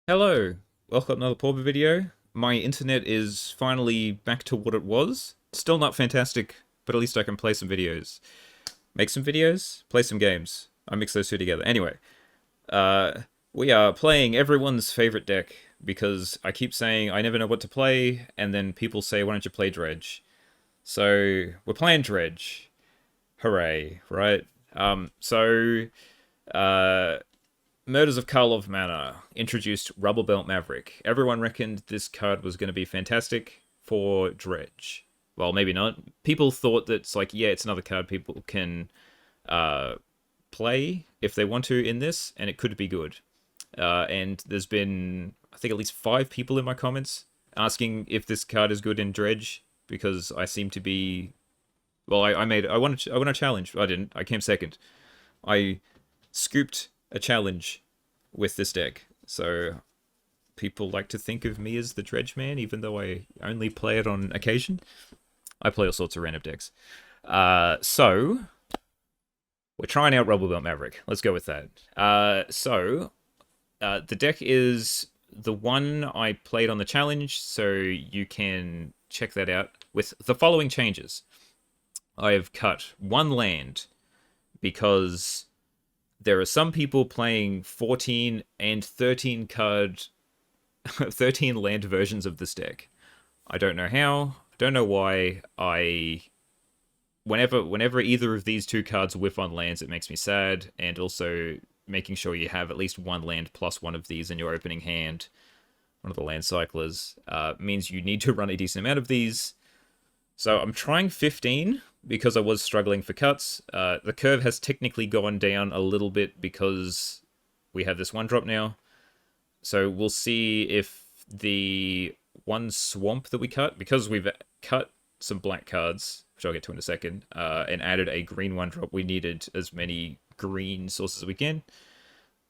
Hello, welcome to another Pauper video. My internet is finally back to what it was. Still not fantastic, but at least I can play some videos. Make some videos, play some games. I mix those two together. Anyway, we are playing everyone's favorite deck because I keep saying I never know what to play, and then people say, why don't you play Dredge? So, we're playing Dredge. Hooray, right? So, uh, Murders of Karlov Manor introduced Rubblebelt Maverick. Everyone reckoned this card was going to be fantastic for Dredge. Well, maybe not. People thought that it's like, yeah, it's another card people can play if they want to in this, and it could be good. And there's been, I think, at least 5 people in my comments asking if this card is good in Dredge because I seem to be. Well, I won a challenge. I didn't. I came second. I scooped a challenge with this deck. So people like to think of me as the Dredge man, even though I only play it on occasion. I play all sorts of random decks. So we're trying out Rubblebelt Maverick. Let's go with that. The deck is the one I played on the challenge, so you can check that out with the following changes. I have cut 1 land because there are some people playing 14 and 13 card 13 land versions of this deck. I don't know how, don't know why. Whenever either of these 2 cards whiff on lands, it makes me sad, and also making sure you have at least 1 land plus 1 of these in your opening hand, one of the land cyclers, means you need to run a decent amount of these. So I'm trying 15 because I was struggling for cuts. The curve has technically gone down a little bit because we have this 1-drop now. So we'll see if the 1 swamp that we cut, because we've cut some black cards, which I'll get to in a second, and added a green 1-drop, we needed as many green sources as we can.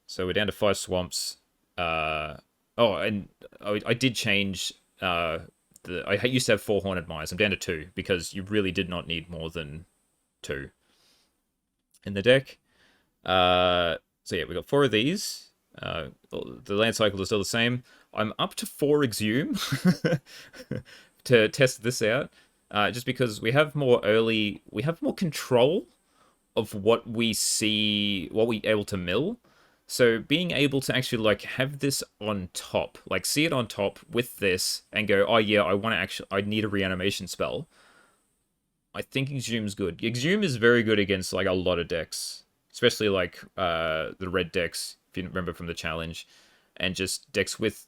So we're down to 5 swamps. And I did change. I used to have 4 Horned Mires. I'm down to 2 because you really did not need more than 2 in the deck. So yeah, we got 4 of these. The land cycle is still the same. I'm up to 4 Exhume to test this out, just because we have more control of what we see, what we able to mill. So being able to actually like have this on top, like see it on top with this and go, oh yeah, I need a reanimation spell. I think Exhume's good. Exhume is very good against like a lot of decks, especially like the red decks, if you remember from the challenge, and just decks with,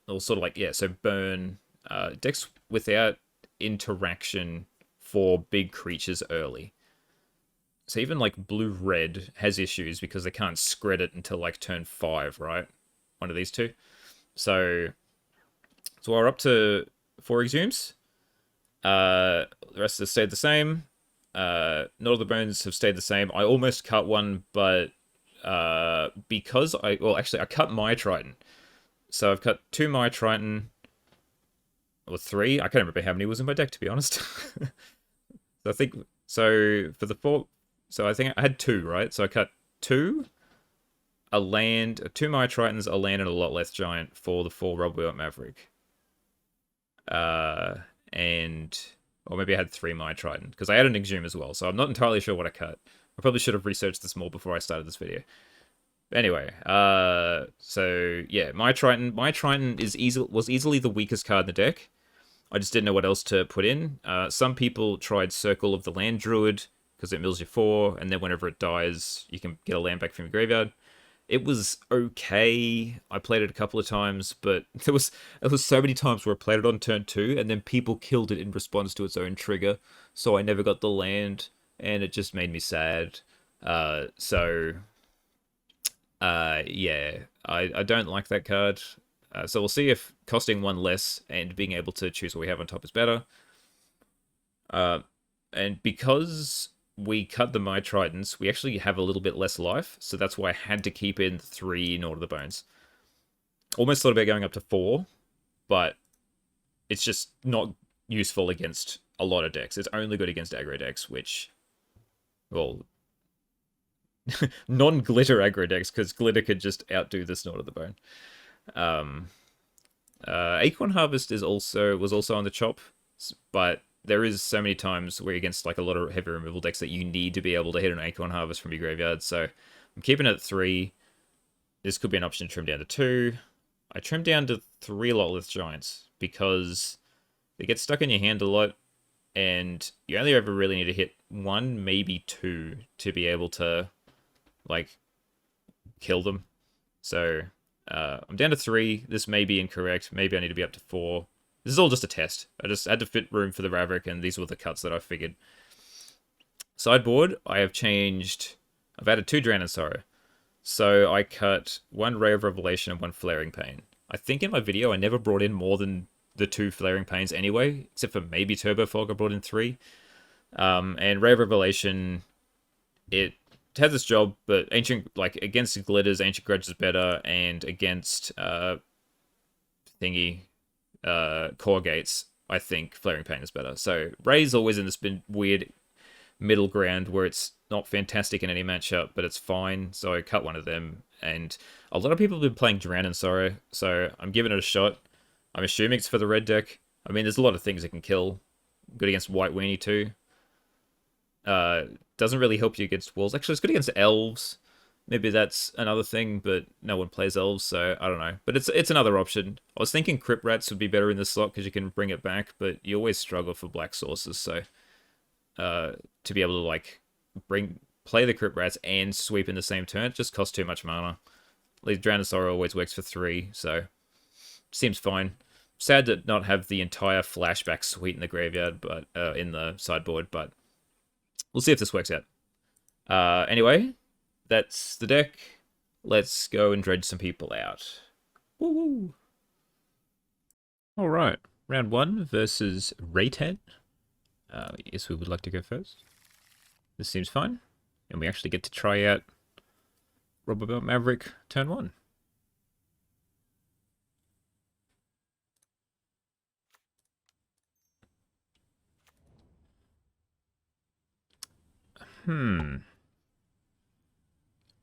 or sort of like, yeah, so burn, decks without interaction for big creatures early. So even like blue-red has issues because they can't scred it until like turn 5, right? One of these two. So we're up to 4 Exhumes. The rest have stayed the same. Not all the bones have stayed the same. I almost cut one, but because I cut my Triton. So I've cut 2 my Triton, or 3. I can't remember how many was in my deck, to be honest. So I think for the 4. So I think I had 2, right? So I cut 2, a land, 2 my Tritons, a land, and a lot less giant for the 4 Rubblebelt Maverick. Or maybe I had 3 my Triton, because I had an Exhume as well, so I'm not entirely sure what I cut. I probably should have researched this more before I started this video. But anyway, so yeah, my Triton was easily the weakest card in the deck. I just didn't know what else to put in. Some people tried Circle of the Land Druid, because it mills you 4, and then whenever it dies, you can get a land back from your graveyard. It was okay. I played it a couple of times, but there was so many times where I played it on turn 2, and then people killed it in response to its own trigger, so I never got the land, and it just made me sad. Yeah, I don't like that card. So we'll see if costing 1 less and being able to choose what we have on top is better. And because we cut the My Tritons, we actually have a little bit less life, so that's why I had to keep in 3 Lord of the Bones. Almost thought about going up to 4, but it's just not useful against a lot of decks. It's only good against aggro decks, which, well, non-glitter aggro decks, because glitter could just outdo this Lord of the Bone. Acorn Harvest was also on the chop, but there is so many times where against like a lot of heavy removal decks that you need to be able to hit an Acorn Harvest from your graveyard. So I'm keeping it at 3. This could be an option to trim down to 2. I trimmed down to 3 Lotleth Giants because they get stuck in your hand a lot, and you only ever really need to hit 1, maybe 2 to be able to like kill them. So I'm down to 3. This may be incorrect. Maybe I need to be up to 4. This is all just a test. I just had to fit room for the Maverick, and these were the cuts that I figured. Sideboard, I have changed. I've added 2 Drown in Sorrow. So I cut 1 Ray of Revelation and 1 Flaring Pain. I think in my video I never brought in more than the 2 Flaring Pains anyway, except for maybe Turbo Fog, I brought in 3. And Ray of Revelation, it has this job, but against Glitters, Ancient Grudge is better, and against Core Gates, I think Flaring Pain is better. So Ray's always in this weird middle ground where it's not fantastic in any matchup, but it's fine. So I cut one of them, and a lot of people have been playing Drown in Sorrow, so I'm giving it a shot. I'm assuming it's for the red deck. I mean, there's a lot of things it can kill. Good against White Weenie too. Doesn't really help you against walls. Actually, it's good against elves. Maybe that's another thing, but no one plays elves, so I don't know. But it's another option. I was thinking Crypt Rats would be better in this slot because you can bring it back, but you always struggle for black sources, so to be able to like play the Crypt Rats and sweep in the same turn, it just costs too much mana. At least Drown in Sorrow always works for 3, so seems fine. Sad to not have the entire flashback suite in the graveyard, but in the sideboard, but we'll see if this works out. Anyway, that's the deck. Let's go and dredge some people out. Woo! All right, round 1 versus Raytan. Yes, we would like to go first. This seems fine, and we actually get to try out Rubblebelt Maverick turn 1.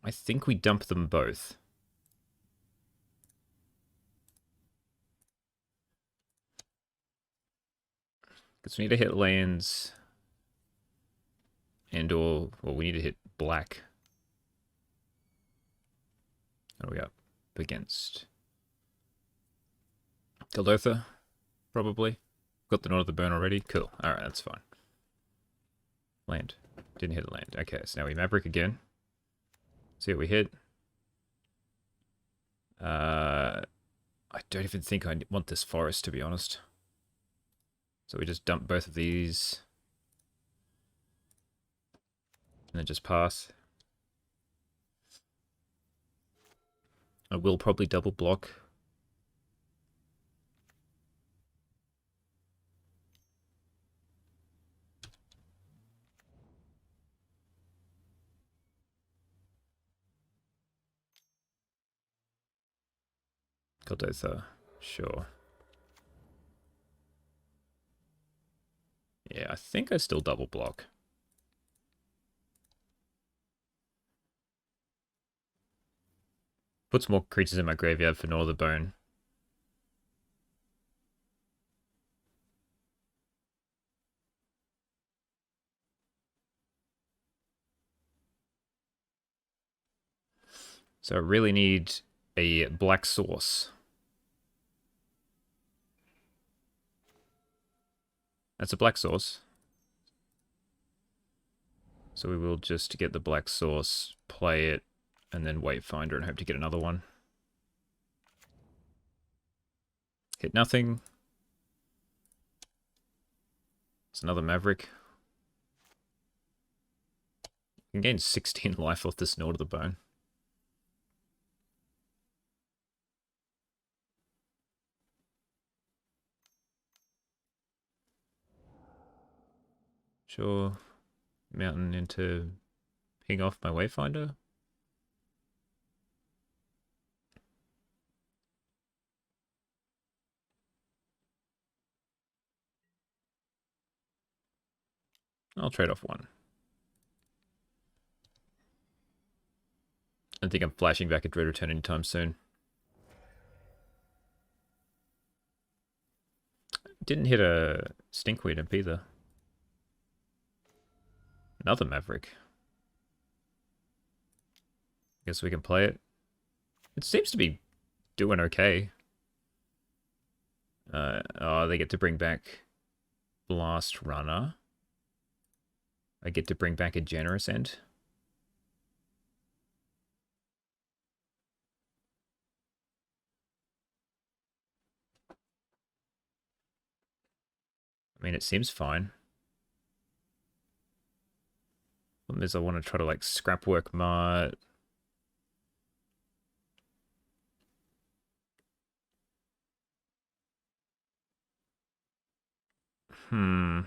I think we dump them both. Because we need to hit lands well, we need to hit black. What are we up against? Kuldotha, probably. Got the Nod of the Burn already. Cool. Alright, that's fine. Land. Didn't hit a land. Okay, so now we Maverick again. See what we hit. I don't even think I want this forest, to be honest. So we just dump both of these. And then just pass. I will probably double block. Kuldotha, sure. Yeah, I think I still double block. Puts more creatures in my graveyard for Nod of the Bone. So I really need a black source. That's a black source. So we will just get the black source, play it, and then Wayfinder and hope to get another one. Hit nothing. It's another Maverick. You can gain 16 life off this Nod of the Bone. Sure. Mountain into ping off my Wayfinder. I'll trade off 1. I don't think I'm flashing back a Dread Return anytime soon. Didn't hit a Stinkweed imp either. Another Maverick. Guess we can play it. It seems to be doing okay. Oh, they get to bring back Blast Runner. I get to bring back a Generous End. I mean, it seems fine. Problem is I want to try to, like, Scrapwork Mart. I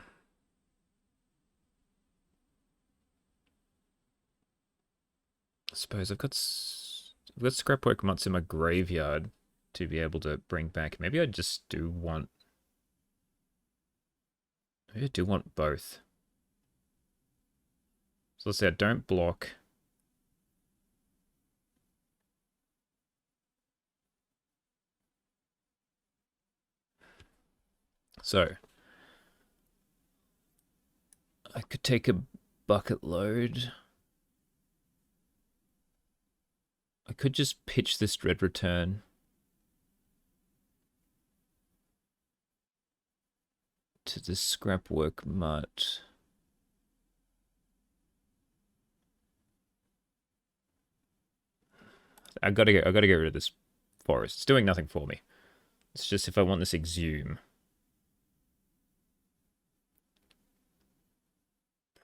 suppose I've got Scrapwork Marts in my graveyard to be able to bring back. Maybe I just do want... Maybe I do want both. So let's say I don't block. So I could take a bucket load. I could just pitch this Dread Return. To the Scrapwork Mutt. I gotta get rid of this forest. It's doing nothing for me. It's just if I want this Exhume.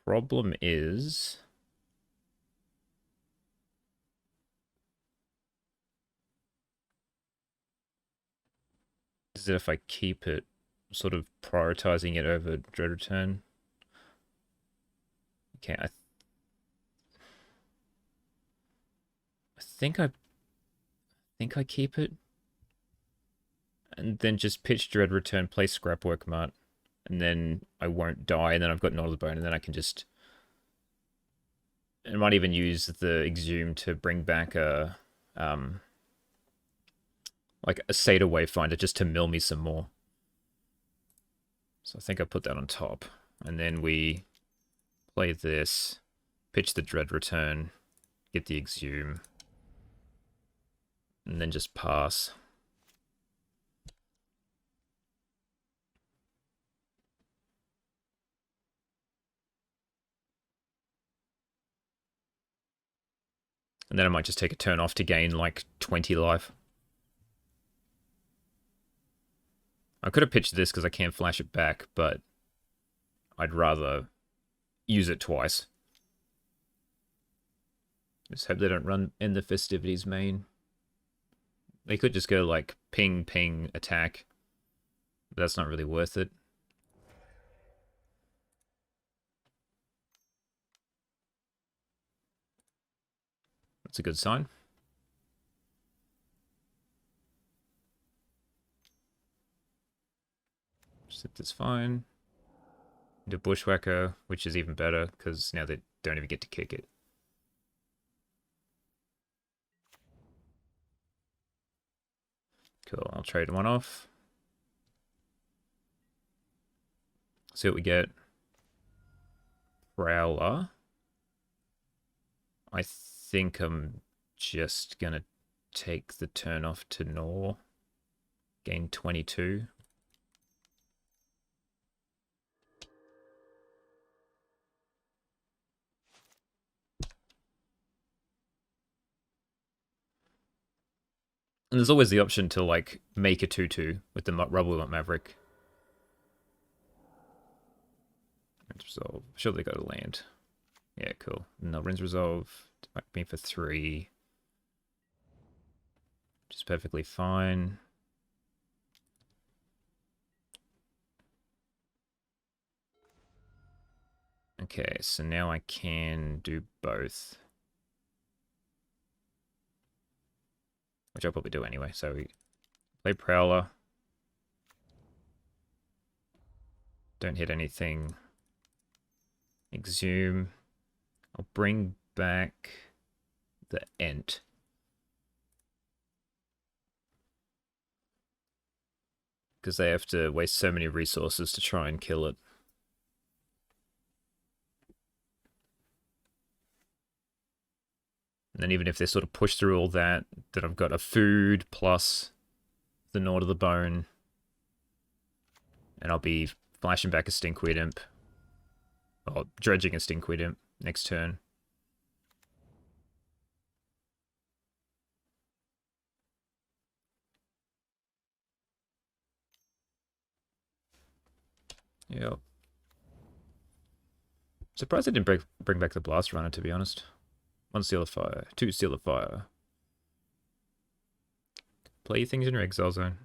Problem is... is that if I keep it, sort of prioritizing it over Dread Return. Okay, I think I keep it. And then just pitch Dread Return, play Scrapwork Mart, and then I won't die, and then I've got Knot of the Bone, and then I can just... I might even use the Exhume to bring back a... like a Seder Wayfinder just to mill me some more. So I think I put that on top. And then we play this, pitch the Dread Return, get the Exhume, and then just pass. And then I might just take a turn off to gain like 20 life. I could have pitched this because I can't flash it back, but I'd rather use it twice. Just hope they don't run in the Festivities main. They could just go like ping, ping, attack. But that's not really worth it. That's a good sign. Set this fine. Do Bushwhacker, which is even better because now they don't even get to kick it. Cool, I'll trade one off. See what we get. Prowler. I think I'm just gonna take the turn off to Gnaw. Gain 22. And there's always the option to, like, make a 2-2 with the Rubblebelt Maverick. Rinse Resolve. Sure, they got a land. Yeah, cool. No, Rinse Resolve. Might be for 3. Which is perfectly fine. Okay, so now I can do both. Which I'll probably do anyway. So we play Prowler. Don't hit anything. Exhume. I'll bring back the Ent. because they have to waste so many resources to try and kill it. And then even if they sort of push through all that, then I've got a food plus the Gnaw to the Bone. And I'll be flashing back a Stinkweed Imp. Or dredging a Stinkweed Imp next turn. Yep. Surprised I didn't bring back the Blast Runner, to be honest. 1 Seal of Fire, 2 Seal of Fire. Play things in your exile zone.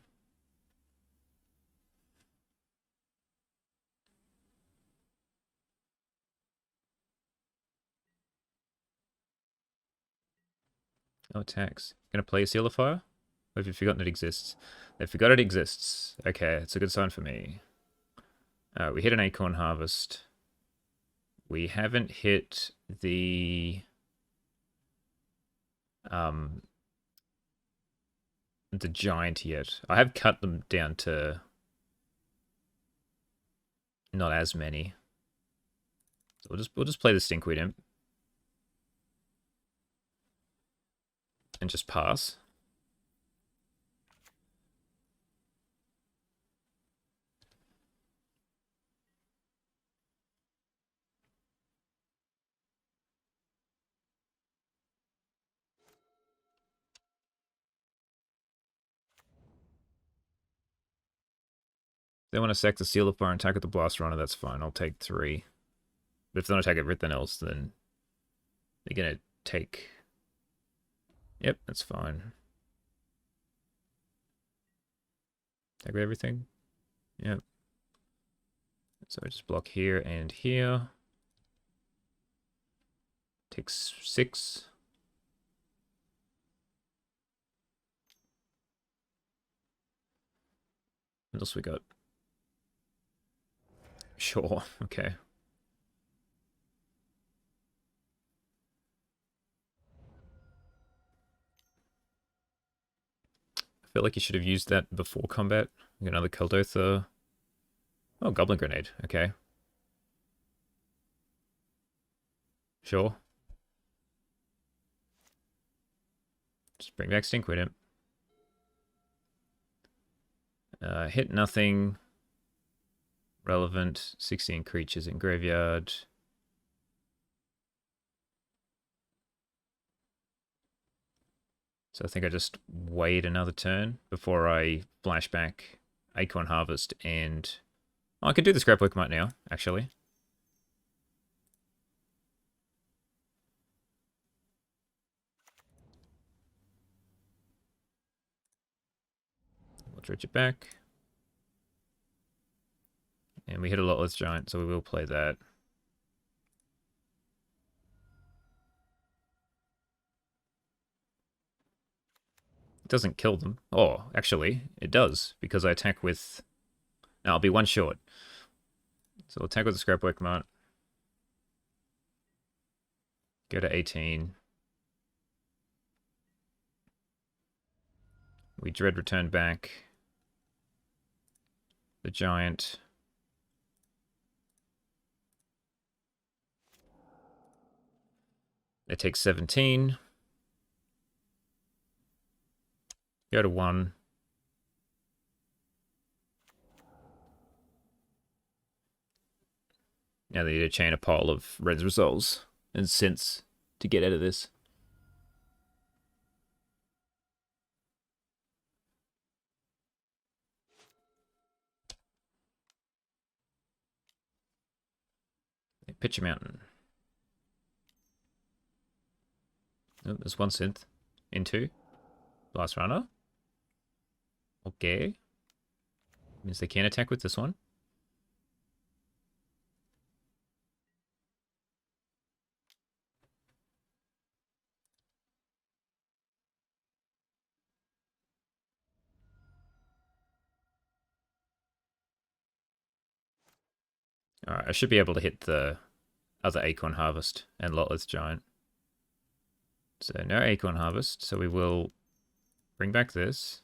No attacks. Gonna play a Seal of Fire? Or have you forgotten it exists? They forgot it exists. Okay, it's a good sign for me. We hit an Acorn Harvest. We haven't hit the giant yet. I have cut them down to not as many. So we'll just play the Stinkweed Imp. And just pass. They want to sack the Seal of Fire and attack with the Blast Runner, that's fine. I'll take 3. But if they don't attack everything else, then they're going to take... Yep, that's fine. Attack with everything? Yep. So I just block here and here. Takes 6. What else we got? Sure, okay. I feel like you should have used that before combat. We got another Kuldotha. Oh, Goblin Grenade, okay. Sure. Just bring back Stinkweed Imp. Hit nothing. Relevant. 16 creatures in graveyard. So I think I just wait another turn before I flash back Acorn Harvest and... Oh, I can do the Scrapbook Mite now, actually. We'll dredge it back. And we hit a Lotless Giant, so we will play that. It doesn't kill them. Oh, actually, it does, because I attack with... No, I'll be 1 short. So I'll attack with the Scrapbook Mite. Go to 18. We dread return back. The Giant... They take 17. Go to 1. Now they need to chain a pile of Red's resolves and synths to get out of this. Pitcher Mountain. Oh, there's 1 synth. Into. Blast Runner. Okay. Means they can attack with this one. Alright, I should be able to hit the other Acorn Harvest and Lotless Giant. So no Acorn Harvest, so we will bring back this.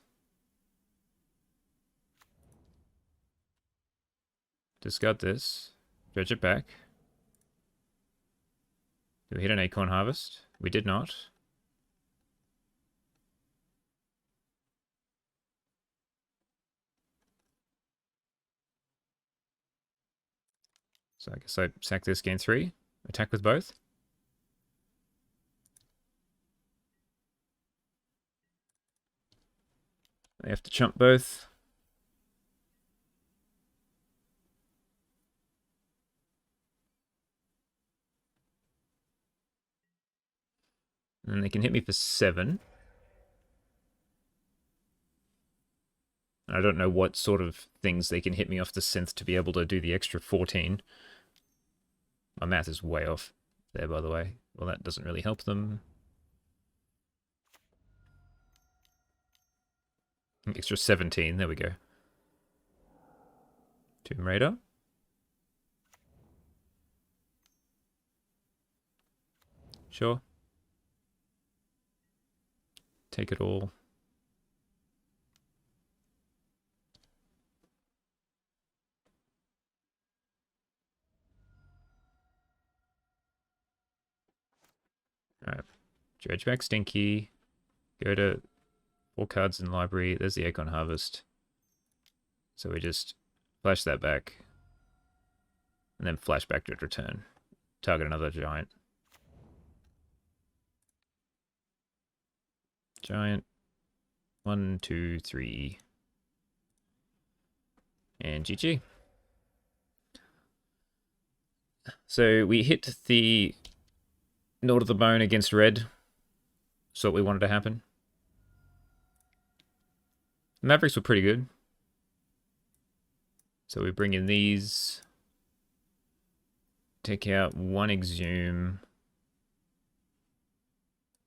Discard this. Dredge it back. Did we hit an acorn harvest? We did not. So I guess I sack this, gain 3. Attack with both. They have to chump both. And they can hit me for 7. I don't know what sort of things they can hit me off the synth to be able to do the extra 14. My math is way off there, by the way. Well, that doesn't really help them. Extra 17, there we go. Tomb Raider. Sure. Take it all. Alright. Dredge back Stinky. Go to 4 cards in library. There's the Acorn Harvest. So we just flash that back. And then flash back to return. Target another giant. Giant. 1, 2, 3. And GG. So we hit the Gnaw to the Bone against red. That's what we wanted to happen. The Mavericks were pretty good. So we bring in these. Take out 1 Exhume.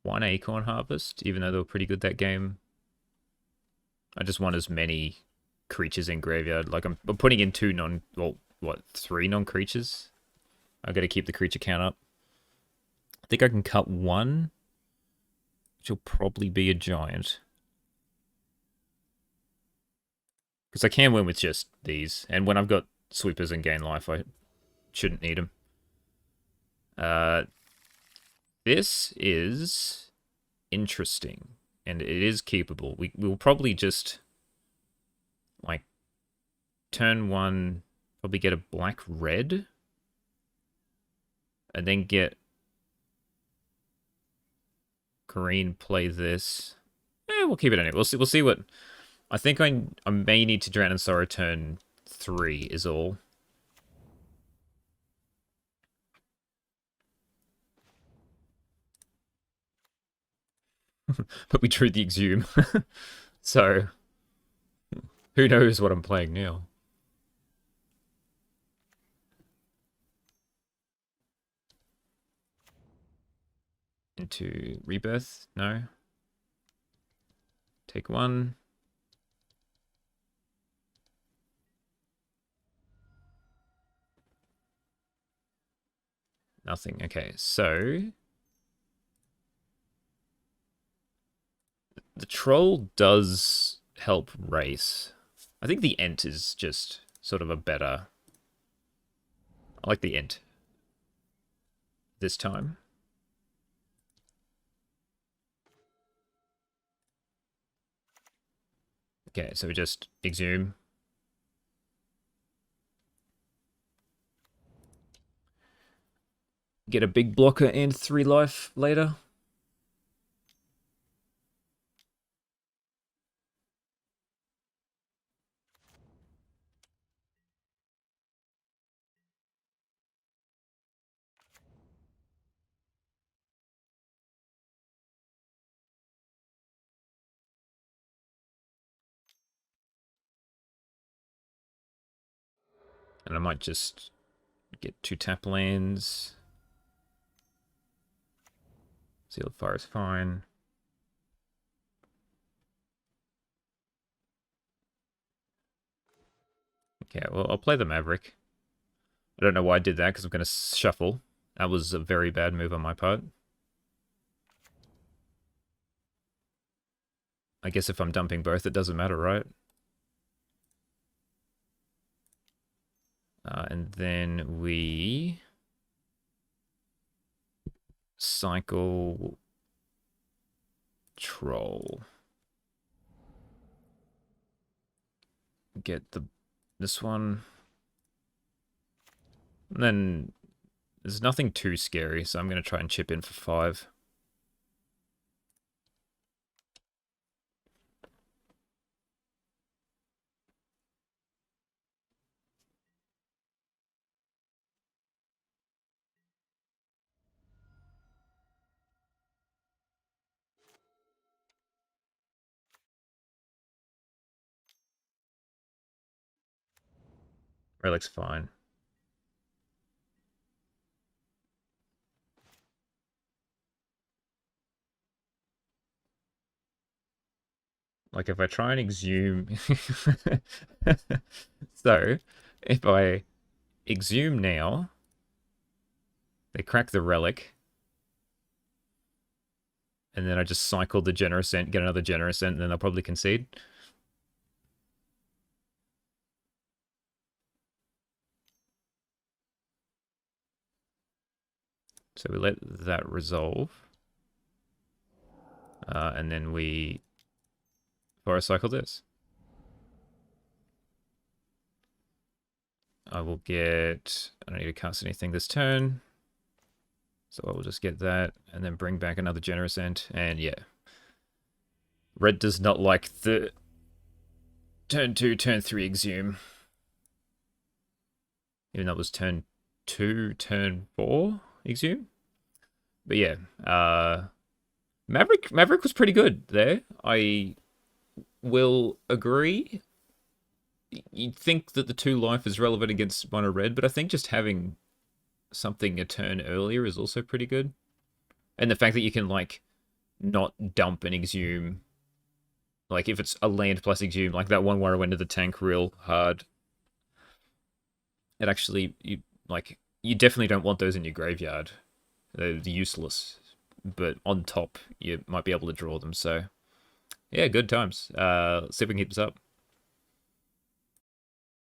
1 Acorn Harvest, even though they were pretty good that game. I just want as many creatures in graveyard. Like, I'm putting in 2 3 non-creatures. I've got to keep the creature count up. I think I can cut 1, which will probably be a giant. Because I can win with just these. And when I've got sweepers and gain life, I shouldn't need them. This is interesting. And it is keepable. We'll probably just, like, turn 1, probably get a black-red. And then get green, play this. We'll keep it anyway. We'll see what... I think I may need to Drown in Sorrow turn 3 is all. But we drew the Exhume. So, who knows what I'm playing now. Into Rebirth? No. Take 1. Nothing. Okay, so... the Troll does help race. I think the Ent is just sort of a better... I like the Ent this time. Okay, so we just Exhume. Get a big blocker and 3 life later. And I might just get 2 tap lands. Sealed Fire is fine. Okay, well, I'll play the Maverick. I don't know why I did that, because I'm going to shuffle. That was a very bad move on my part. I guess if I'm dumping both, it doesn't matter, right? And then we cycle troll. Get this one. And then there's nothing too scary, so I'm going to try and chip in for 5. Relic's fine. Like if I try and exhume... So, if I exhume now, they crack the relic, and then I just cycle the generous ent, get another generous ent, and then they'll probably concede. So we let that resolve. And then we forest cycle this. I will get... I don't need to cast anything this turn. So I will just get that, and then bring back another generous ent, and yeah. Red does not like the turn 2, turn 3 exhume. Even though it was turn 2, turn 4 exhume. But yeah, Maverick was pretty good there. I will agree. You'd think that the 2 life is relevant against mono red, but I think just having something a turn earlier is also pretty good. And the fact that you can, like, not dump and exhume. Like, if it's a land plus exhume, like that one where I went to the tank real hard. It actually, you definitely don't want those in your graveyard. They're useless. But on top, you might be able to draw them, so... Yeah, good times. Let's see if we can keep this up.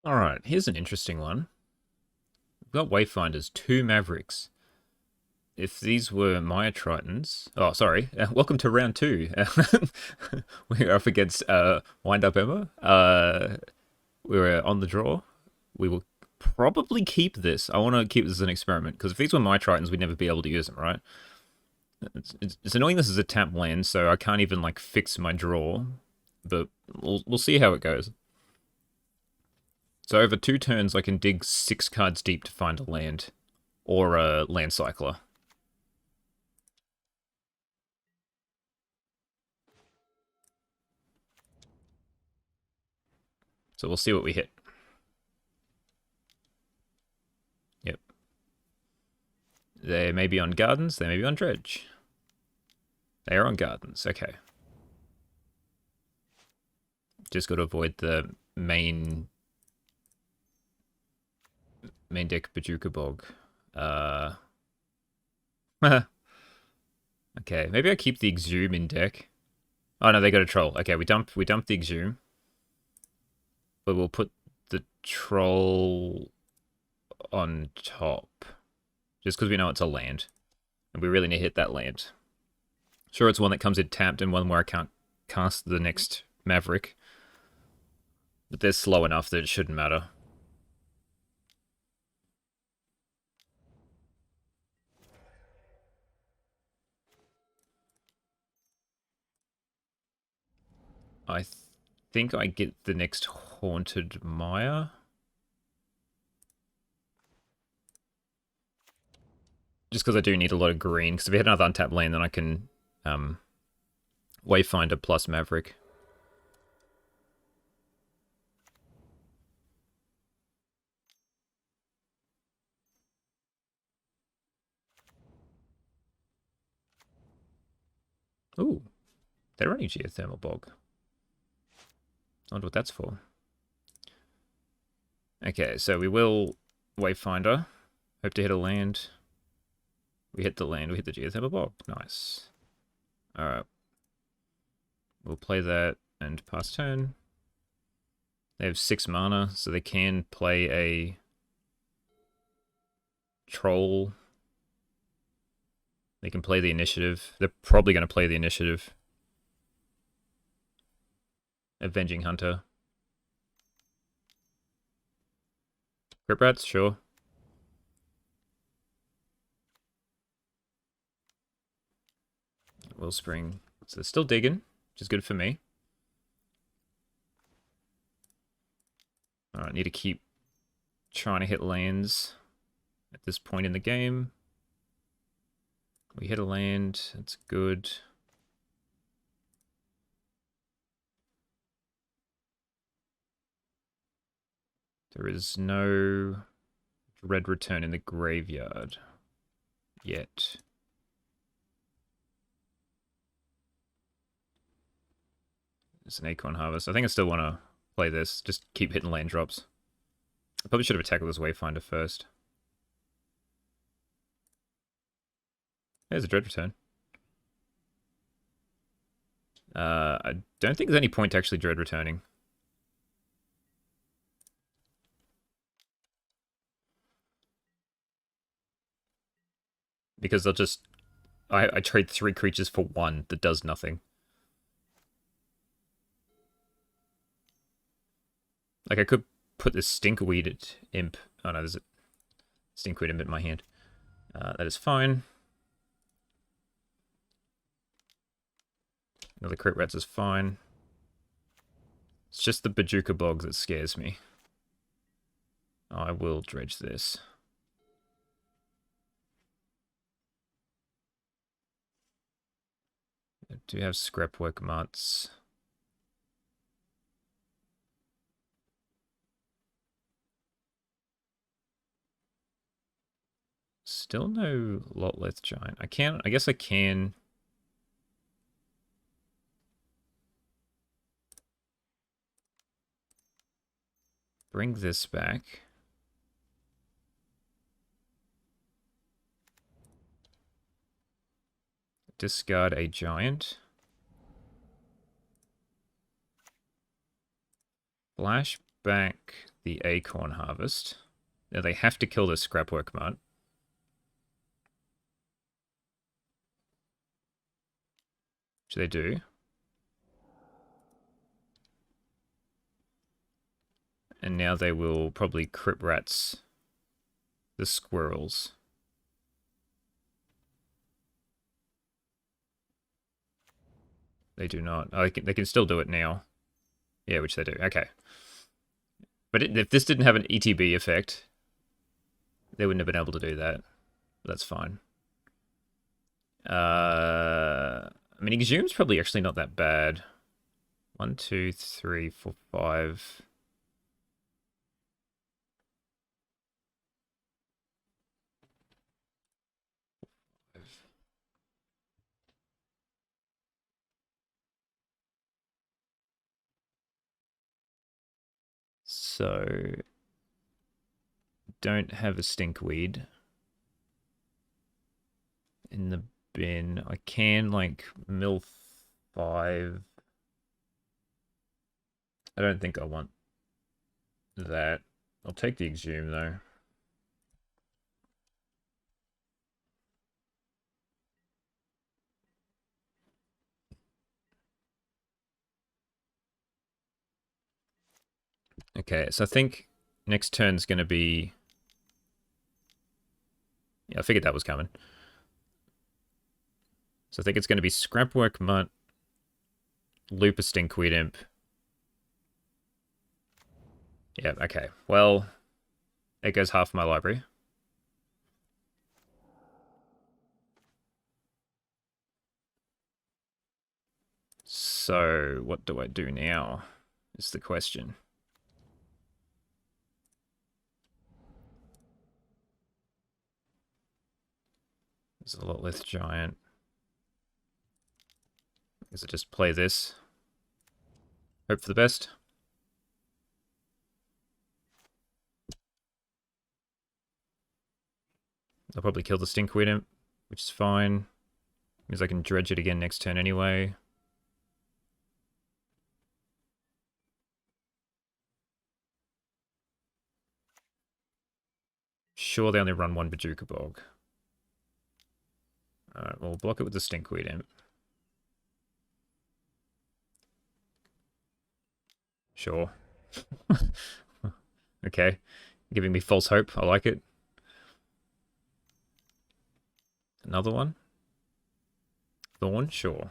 Alright, here's an interesting one. We've got Wayfinders, 2 Mavericks. If these were Maya Tritons... Oh, sorry. Welcome to round 2. We're up against Wind Up Emma. We're on the draw. We will probably keep this. I want to keep this as an experiment, because if these were Maya Tritons, we'd never be able to use them, right? It's annoying this is a tap land, so I can't even, like, fix my draw. But we'll see how it goes. So over 2 turns, I can dig 6 cards deep to find a land. Or a land cycler. So we'll see what we hit. Yep. They may be on Gardens, they may be on Dredge. They are on Gardens, okay. Just got to avoid the main deck Bajuka Bog. Okay, maybe I keep the Exhume in deck. Oh no, they got a Troll. Okay, we dump the Exhume. But we'll put the Troll on top. Just because we know it's a land. And we really need to hit that land. Sure, it's one that comes in tapped and one where I can't cast the next Maverick. But they're slow enough that it shouldn't matter. I think I get the next Haunted Maya. Just because I do need a lot of green. Because if we had another untapped land, then I can Wayfinder plus Maverick. Ooh, they're running Geothermal Bog. I wonder what that's for. Okay, so we will Wayfinder. Hope to hit a land. We hit the land, we hit the Geothermal Bog. Nice. Alright. We'll play that and pass turn. They have 6 mana, so they can play a Troll. They can play the initiative. They're probably going to play the initiative. Avenging Hunter. Grip Rats, sure. Wellspring. So they're still digging, which is good for me. Alright, need to keep trying to hit lands at this point in the game. We hit a land, that's good. There is no red return in the graveyard yet. It's an Acorn Harvest. I think I still want to play this. Just keep hitting land drops. I probably should have attacked with this Wayfinder first. There's a Dread Return. I don't think there's any point to actually Dread Returning. Because they'll just... I trade 3 creatures for 1 that does nothing. Like, I could put this Stinkweed Imp... Oh no, there's a Stinkweed Imp in my hand. That is fine. Another Crit Rats is fine. It's just the Bajuka Bog that scares me. I will dredge this. I do have Scrapwork Mutts. Still no Lotleth Giant. I guess I can... bring this back. Discard a giant. Flash back the Acorn Harvest. Now they have to kill this Scrapwork Mutt. Which they do. And now they will probably Crypt Rats the squirrels. They do not. Oh, they can still do it now. Yeah, which they do. Okay. But if this didn't have an ETB effect, they wouldn't have been able to do that. That's fine. I mean, Exhume's probably actually not that bad. 1, 2, 3, 4, 5... So, don't have a Stinkweed in the bin. I can, like, mill 5. I don't think I want that. I'll take the Exhume, though. Okay, so I think next turn's going to be... Yeah, I figured that was coming. So I think it's going to be Scrapwork Mutt, loop a Stinkweed Imp. Yeah, okay. Well, there goes half my library. So, what do I do now? Is the question. There's a Lotleth Giant. Is it just play this? Hope for the best. I'll probably kill the Stinkweed Imp, which is fine. Means I can dredge it again next turn anyway. sure they only run one Bajuka Bog. Alright, we'll block it with the Stinkweed Imp. Sure. Okay. Giving me false hope. I like it. Another one? Thorn? Sure.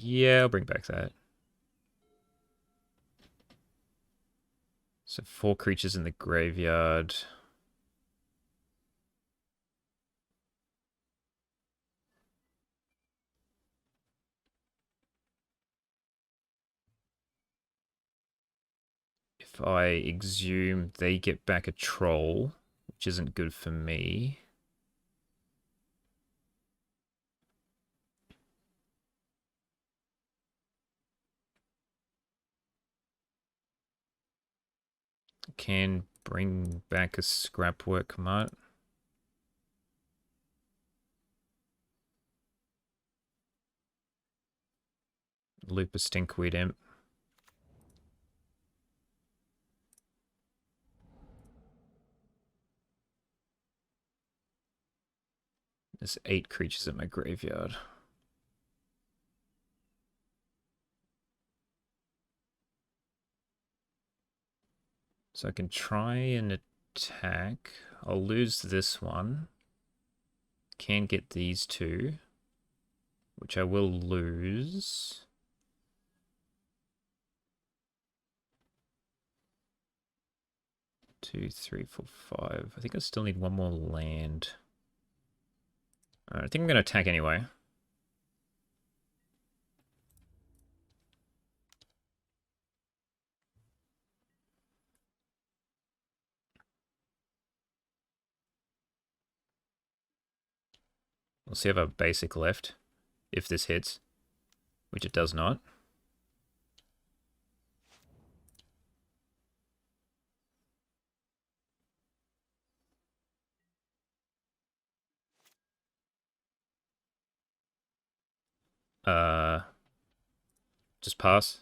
Yeah, I'll bring back that. So 4 creatures in the graveyard. If I exhume, they get back a troll, which isn't good for me. Can bring back a Scrapwork Mutt. Loop a Stinkweed Imp. There's 8 creatures in my graveyard. So I can try and attack. I'll lose this one. Can get these 2, which I will lose. Two, three, four, five. I think I still need one more land. I think I'm going to attack anyway. We'll see if I have basic left, if this hits, which it does not. Just pass.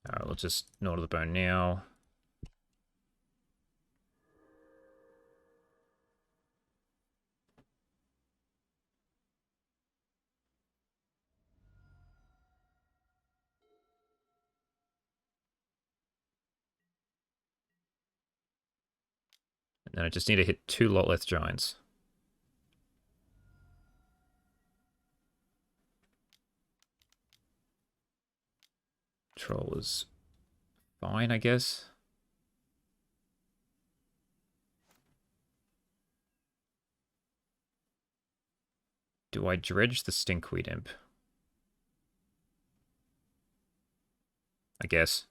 Alright, we'll just Gnaw to the Bone now. And then I just need to hit 2 Lotleth Giants. Troll is fine, I guess. Do I dredge the Stinkweed Imp? I guess.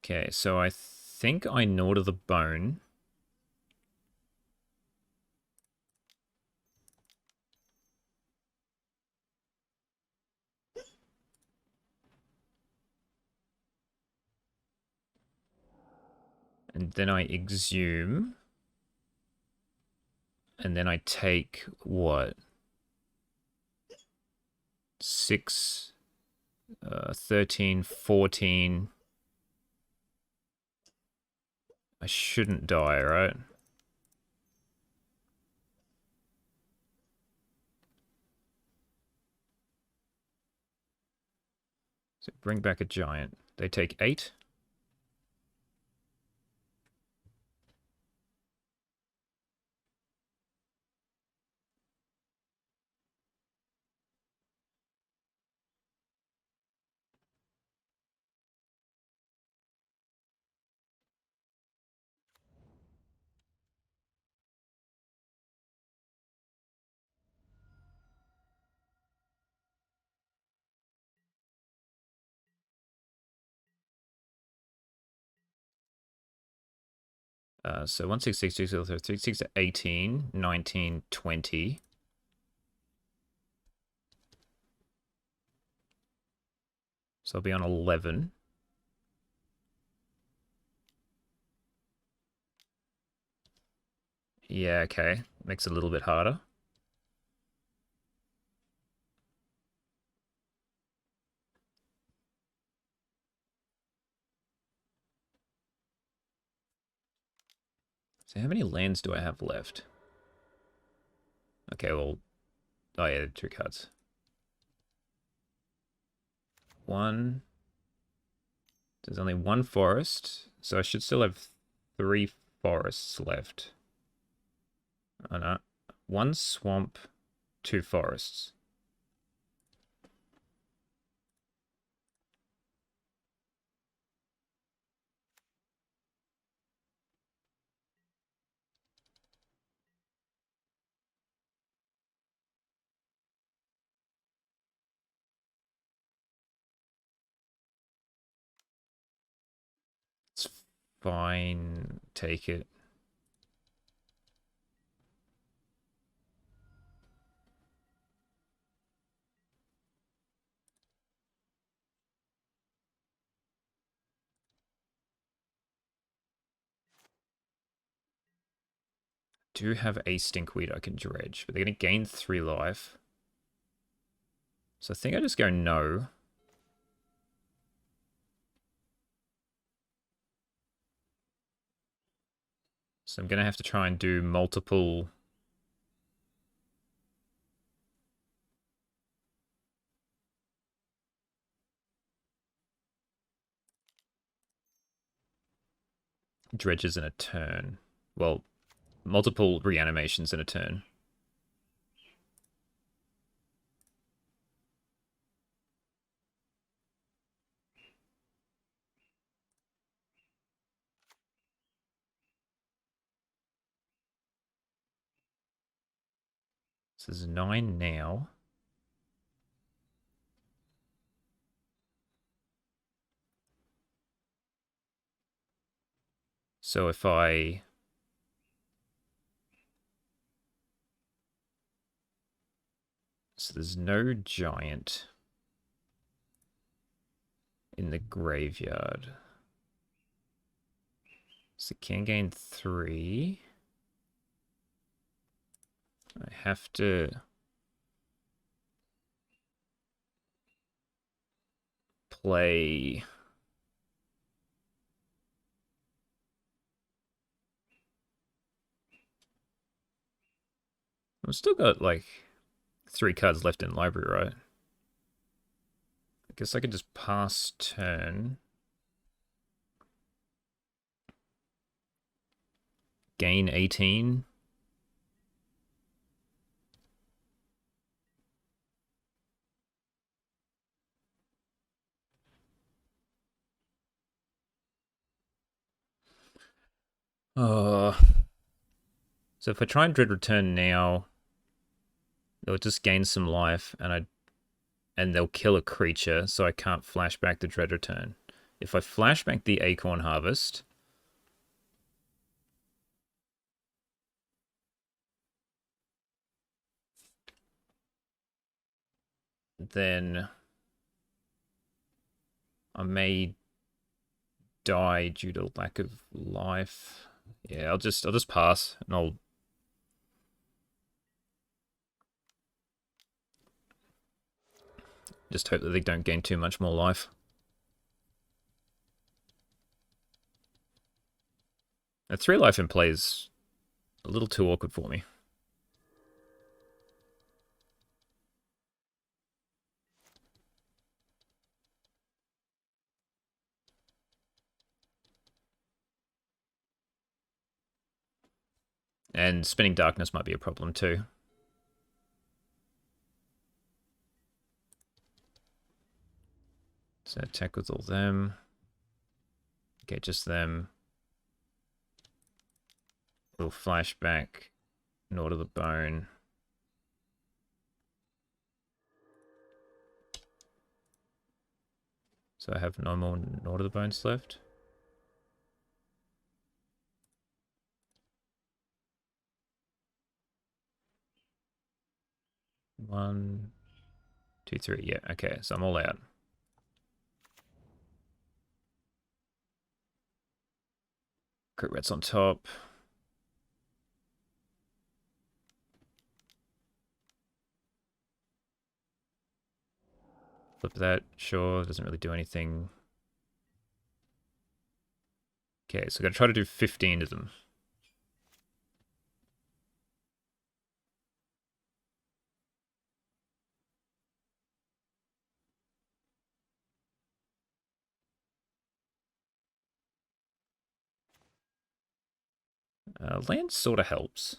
Okay, so I think I Gnaw to the Bone. And then I exhume. And then I take, what? 6, 13, 14. I shouldn't die, right? So bring back a giant. They take 8. So 1, 6, 6, 6, 3, 6, 18, 19, 20. So I'll be on 11. Yeah, okay. Makes it a little bit harder. So how many lands do I have left? Okay, well... Oh yeah, 2 cards. 1. There's only 1 forest, so I should still have 3 forests left. Oh no. 1 swamp, 2 forests. It's fine. Take it. Do have a stinkweed I can dredge, but they're going to gain 3 life. So I think I just go no. So I'm going to have to try and do multiple... dredges in a turn. Well, multiple reanimations in a turn. So there's 9 now. So if I... So there's no giant in the graveyard. So can gain 3. I have to play... I've still got like 3 cards left in library, right? I guess I could just pass turn. Gain 18. Oh. So if I try and Dread Return now, they'll just gain some life, and they'll kill a creature, so I can't flashback the Dread Return. If I flashback the Acorn Harvest, then I may die due to lack of life. Yeah, I'll just pass, and I'll just hope that they don't gain too much more life. A 3 life in play is a little too awkward for me. And Spinning Darkness might be a problem too. So attack with all them. Okay, just them. Little flashback. Gnaw to the Bone. So I have no more Gnaw to the Bones left. One, 2, 3. Yeah, okay, so I'm all out. Red's on top. Flip that, sure, doesn't really do anything. Okay, so I'm going to try to do 15 of them. Land sort of helps.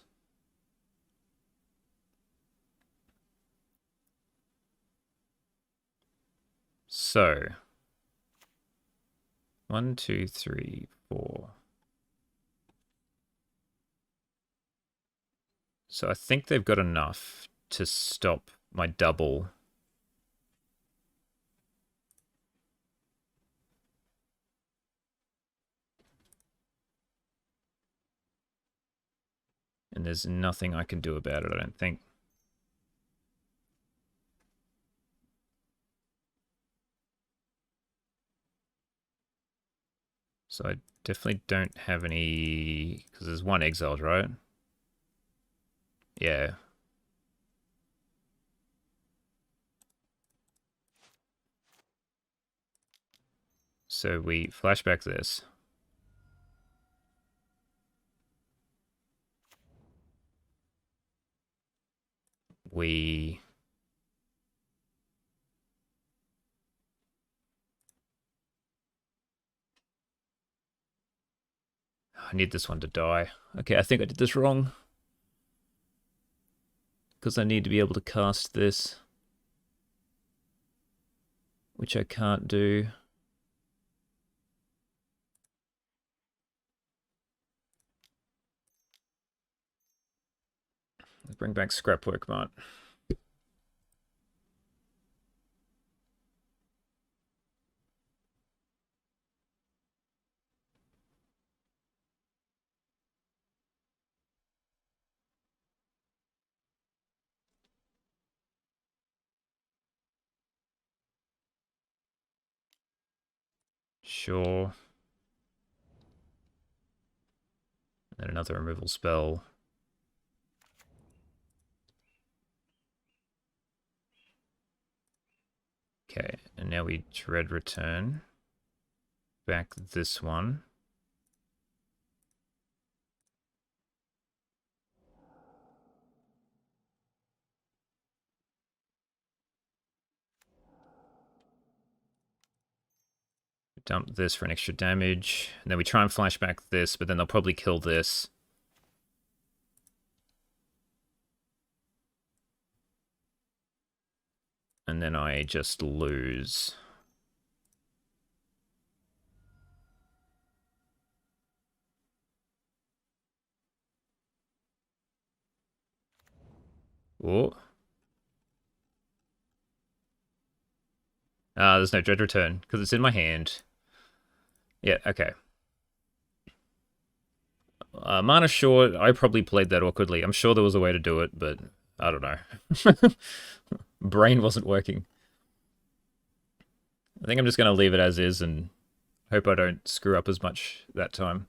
So, 1, 2, 3, 4. So I think they've got enough to stop my double. And there's nothing I can do about it, I don't think. So I definitely don't have any... Because there's one exiled, right? Yeah. So we flashback this. We... I need this one to die. Okay, I think I did this wrong. Because I need to be able to cast this. Which I can't do. Let's bring back Scrapwork Mart. Sure. And another removal spell. Okay, and now we Dread Return. Back this one. Dump this for an extra damage. And then we try and flashback this, but then they'll probably kill this. And then I just lose. Oh. There's no Dread Return, because it's in my hand. Yeah, okay. Mana short, I probably played that awkwardly. I'm sure there was a way to do it, but I don't know. Brain wasn't working. I think I'm just going to leave it as is and hope I don't screw up as much that time.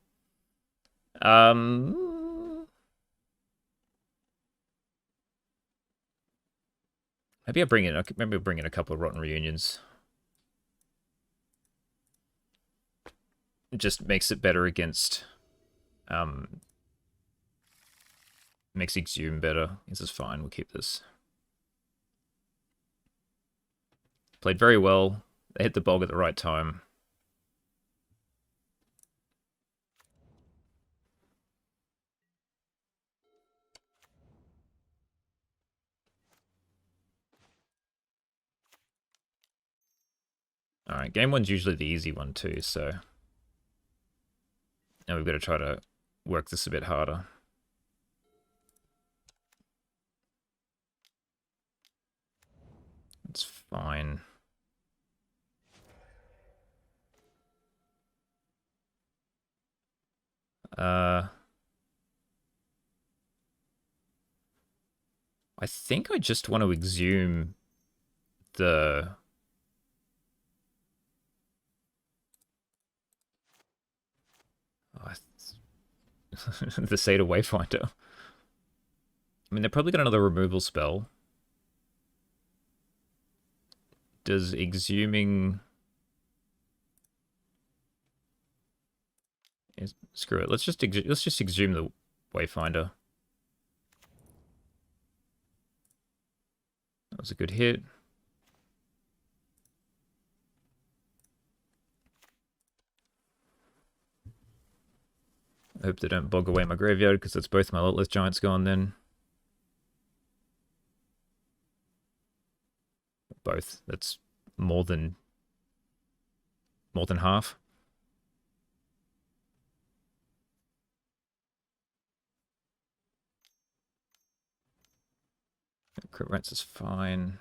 Maybe I'll bring in a couple of Rotten Reunions. It just makes it better against... makes Exhume better. This is fine, we'll keep this. Played very well. They hit the bog at the right time. Alright, game one's usually the easy one too, so... Now we've got to try to work this a bit harder. It's fine. I think I just want to exhume the... the Seder Wayfinder. I mean, they've probably got another removal spell. Does exhuming... Screw it. Let's just exhume the Wayfinder. That was a good hit. I hope they don't bog away my graveyard, because that's both my Lotless Giants gone then. Both. That's more than half. Crit Rats is fine.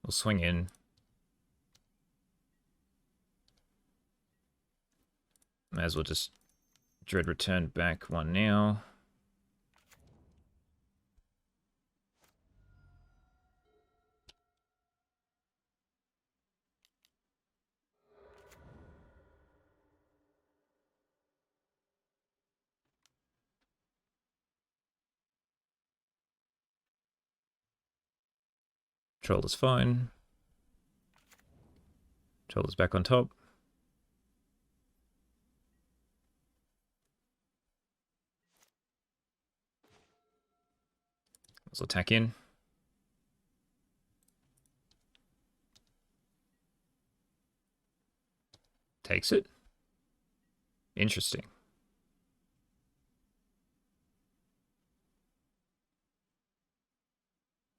We'll swing in. May as well just Dread return back one now. Troll is fine. Troll is back on top. Let's attack in. Takes it. Interesting.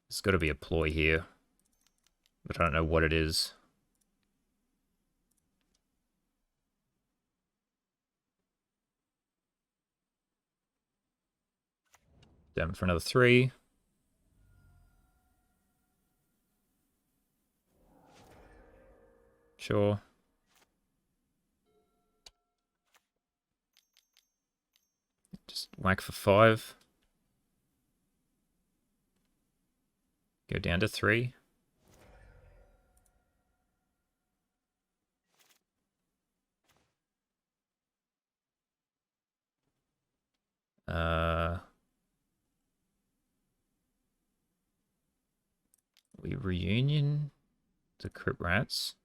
There's got to be a ploy here, but I don't know what it is. Down for another 3. Sure. Just whack for 5. Go down to 3. We reunion the Crypt Rats.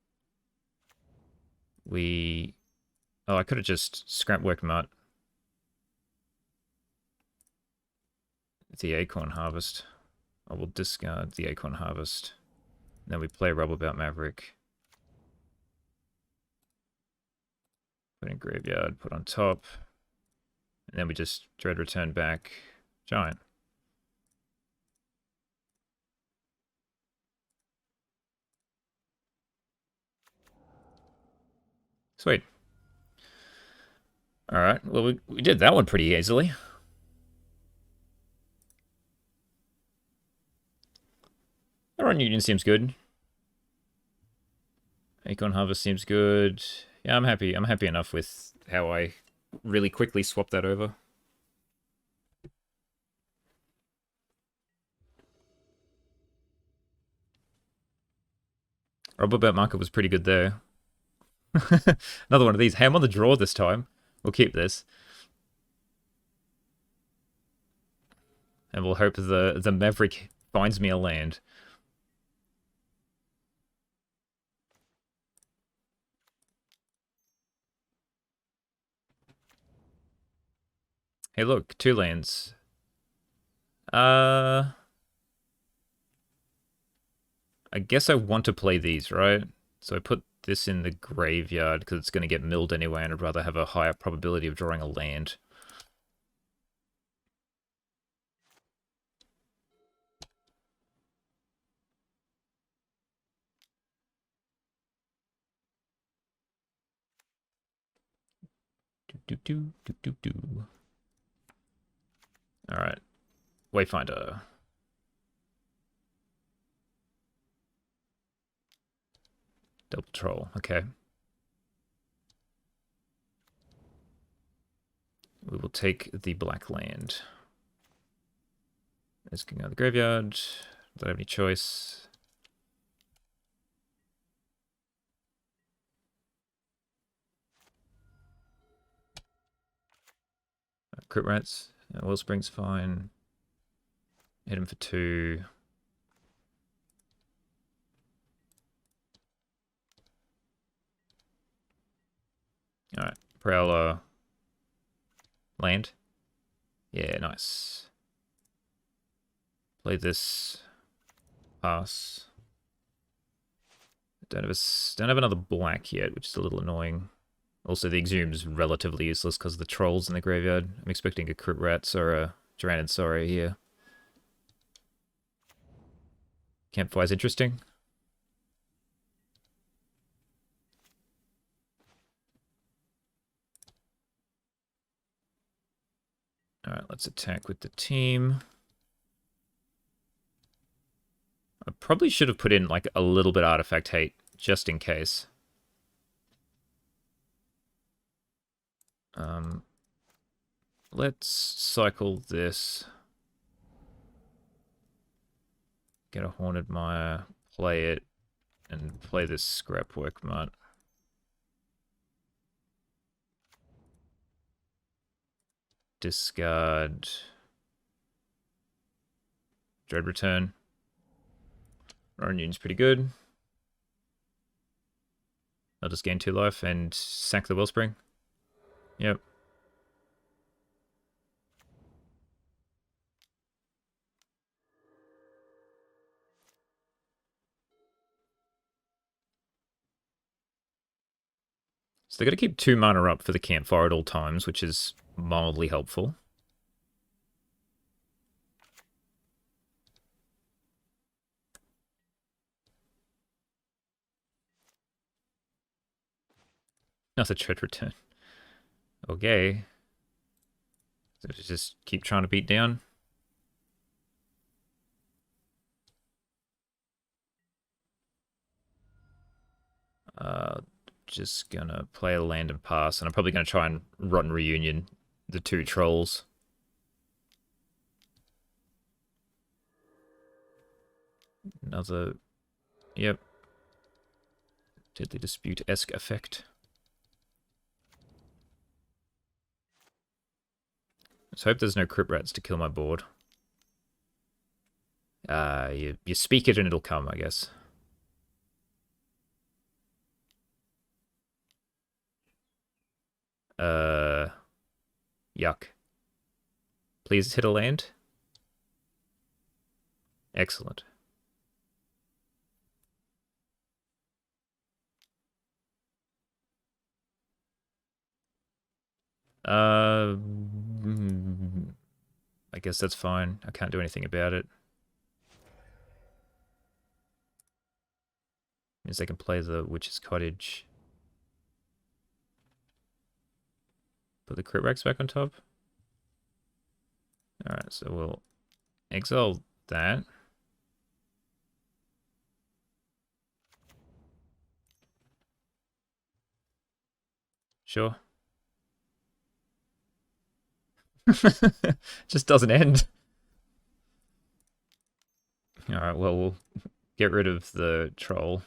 We... Oh, I could have just scrap worked Mutt. The Acorn Harvest. I will discard the Acorn Harvest. Then we play Rubblebelt Maverick. Put in Graveyard, put on top. And then we just Dread return back Giant. Sweet. Alright, well, we did that one pretty easily. Iron Union seems good. Acorn Harvest seems good. Yeah, I'm happy. I'm happy enough with how I really quickly swapped that over. Rubblebelt Market was pretty good there. Another one of these. Hey, I'm on the draw this time. We'll keep this. And we'll hope the Maverick finds me a land. Hey, look, 2 lands. I guess I want to play these, right? So I put this in the graveyard because it's going to get milled anyway, and I'd rather have a higher probability of drawing a land. Alright. Wayfinder. Double troll, okay. We will take the black land. Let's go out of the graveyard. Don't have any choice. crit rats. Wellspring's fine. Hit him for 2. Alright, Prowler. Land. Yeah, nice. Play this. Pass. Don't have another black yet, which is a little annoying. Also, the Exhume's relatively useless because of the trolls in the graveyard. I'm expecting a Crit Rats or a Durandon Sorrow here. Campfire's interesting. Alright, let's attack with the team. I probably should have put in like a little bit of artifact hate, just in case. Let's cycle this. Get a Haunted Mire, play it, and play this Scrapwork Mutt. Discard. Dread Return. Union's pretty good. I'll just gain 2 life and sack the Wellspring. Yep. So they're going to keep 2 mana up for the campfire at all times, which is mildly helpful. Another Dread Return. Okay. So just keep trying to beat down. Just gonna play a land and pass, and I'm probably gonna try and Rotten Reunion the 2 trolls. Another, yep. Deadly Dispute-esque effect. Let's hope there's no Crit Rats to kill my board. You speak it and it'll come, I guess. Yuck. Please hit a land. Excellent. I guess that's fine. I can't do anything about it. Means they can play the Witch's Cottage. Put the Crit Racks back on top. Alright, so we'll exile that. Sure. Just doesn't end. Alright, well, we'll get rid of the troll.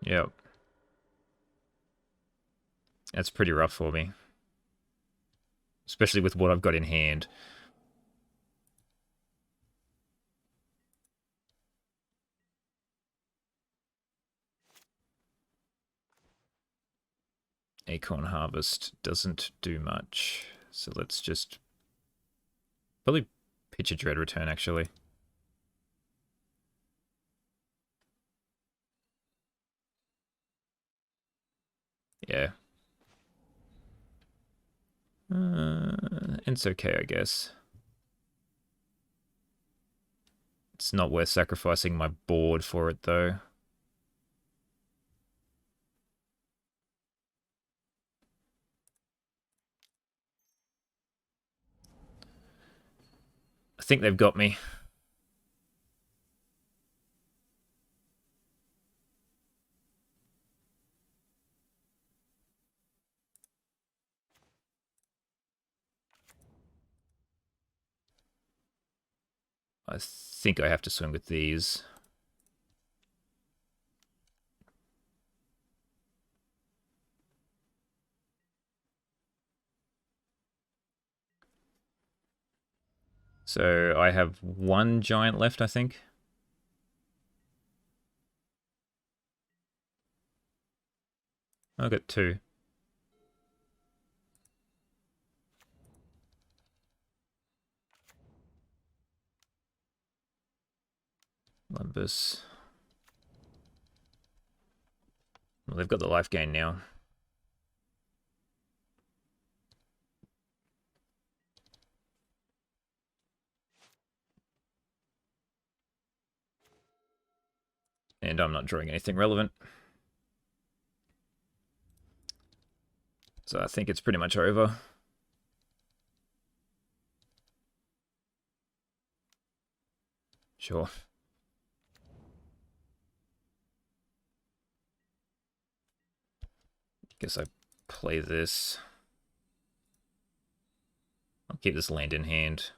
Yep. That's pretty rough for me. Especially with what I've got in hand. Acorn Harvest doesn't do much. So let's just probably pitch a Dread Return, actually. Yeah. It's okay, I guess. It's not worth sacrificing my board for it, though. I think they've got me. I think I have to swing with these. So I have one giant left, I think. I got two. Lumbus. Well, they've got the life gain now. And I'm not drawing anything relevant. So I think it's pretty much over. Sure. Guess I play this. I'll keep this land in hand.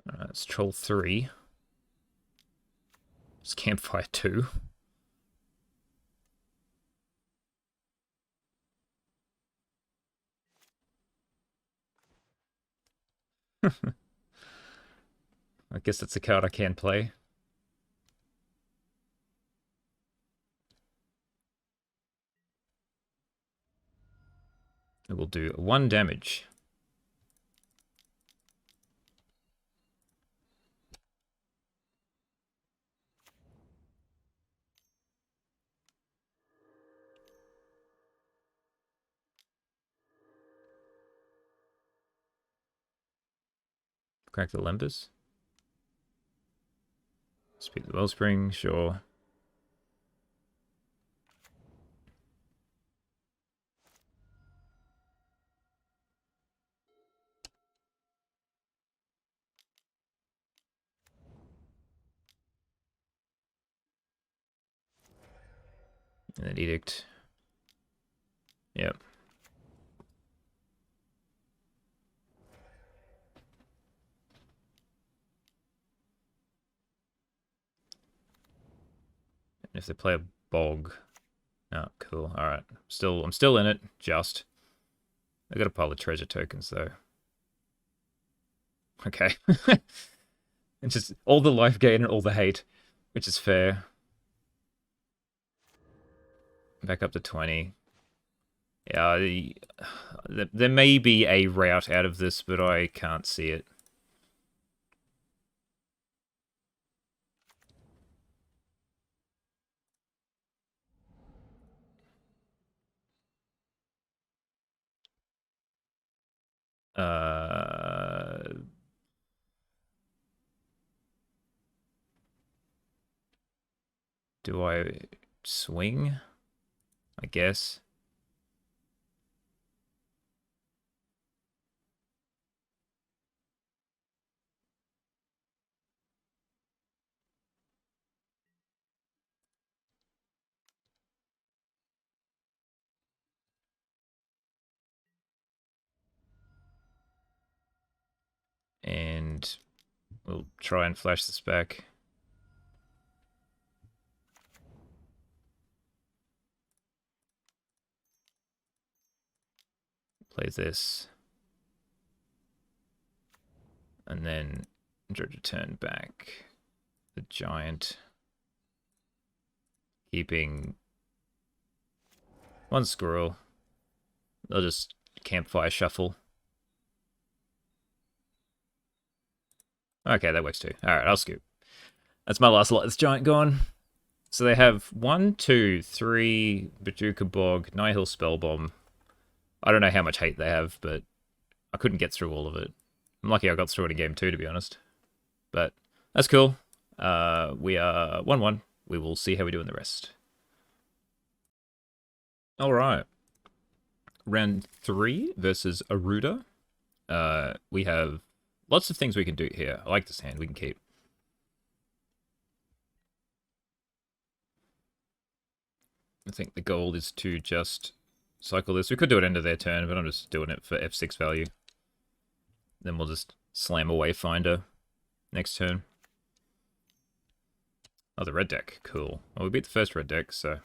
Alright, it's Troll 3. It's Campfire 2. I guess that's a card I can play. It will do 1 damage. Crack the Lembas. Speed the Wellspring, sure. And then Edict. Yep. And if they play a Bog. Oh, cool. Alright. I'm still in it, just. I got a pile of treasure tokens though. Okay. It's just all the life gain and all the hate, which is fair. Back up to 20. Yeah, there may be a route out of this, but I can't see it. Do I swing? I guess. And we'll try and flash this back. Play this. And then Dredge return back the giant. Keeping one squirrel. They'll just campfire shuffle. Okay, that works too. Alright, I'll scoop. That's my last lot. This giant gone. So they have 1, 2, 3 Bajuka Bog, Nihil Spellbomb. I don't know how much hate they have, but I couldn't get through all of it. I'm lucky I got through it in game 2, to be honest. But that's cool. We are 1-1. We will see how we do in the rest. Alright. Round 3 versus Aruda. We have lots of things we can do here. I like this hand. We can keep. I think the goal is to just cycle this. We could do it end of their turn, but I'm just doing it for F6 value. Then we'll just slam a Wayfinder next turn. Oh, the red deck. Cool. Well, we beat the first red deck, so...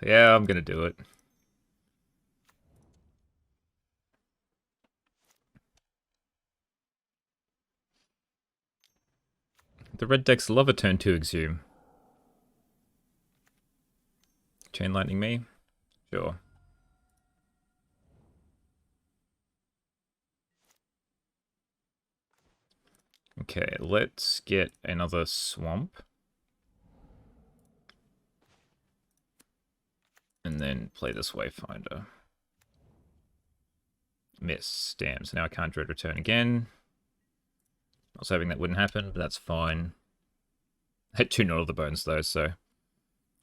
Yeah, I'm gonna do it. The red decks love a turn 2 Exhume. Chain lightning me? Sure. Okay, let's get another swamp. And then play this Wayfinder. Miss. Damn, so now I can't Dread Return again. I was hoping that wouldn't happen, but that's fine. I had 2 Not of the Bones though, so...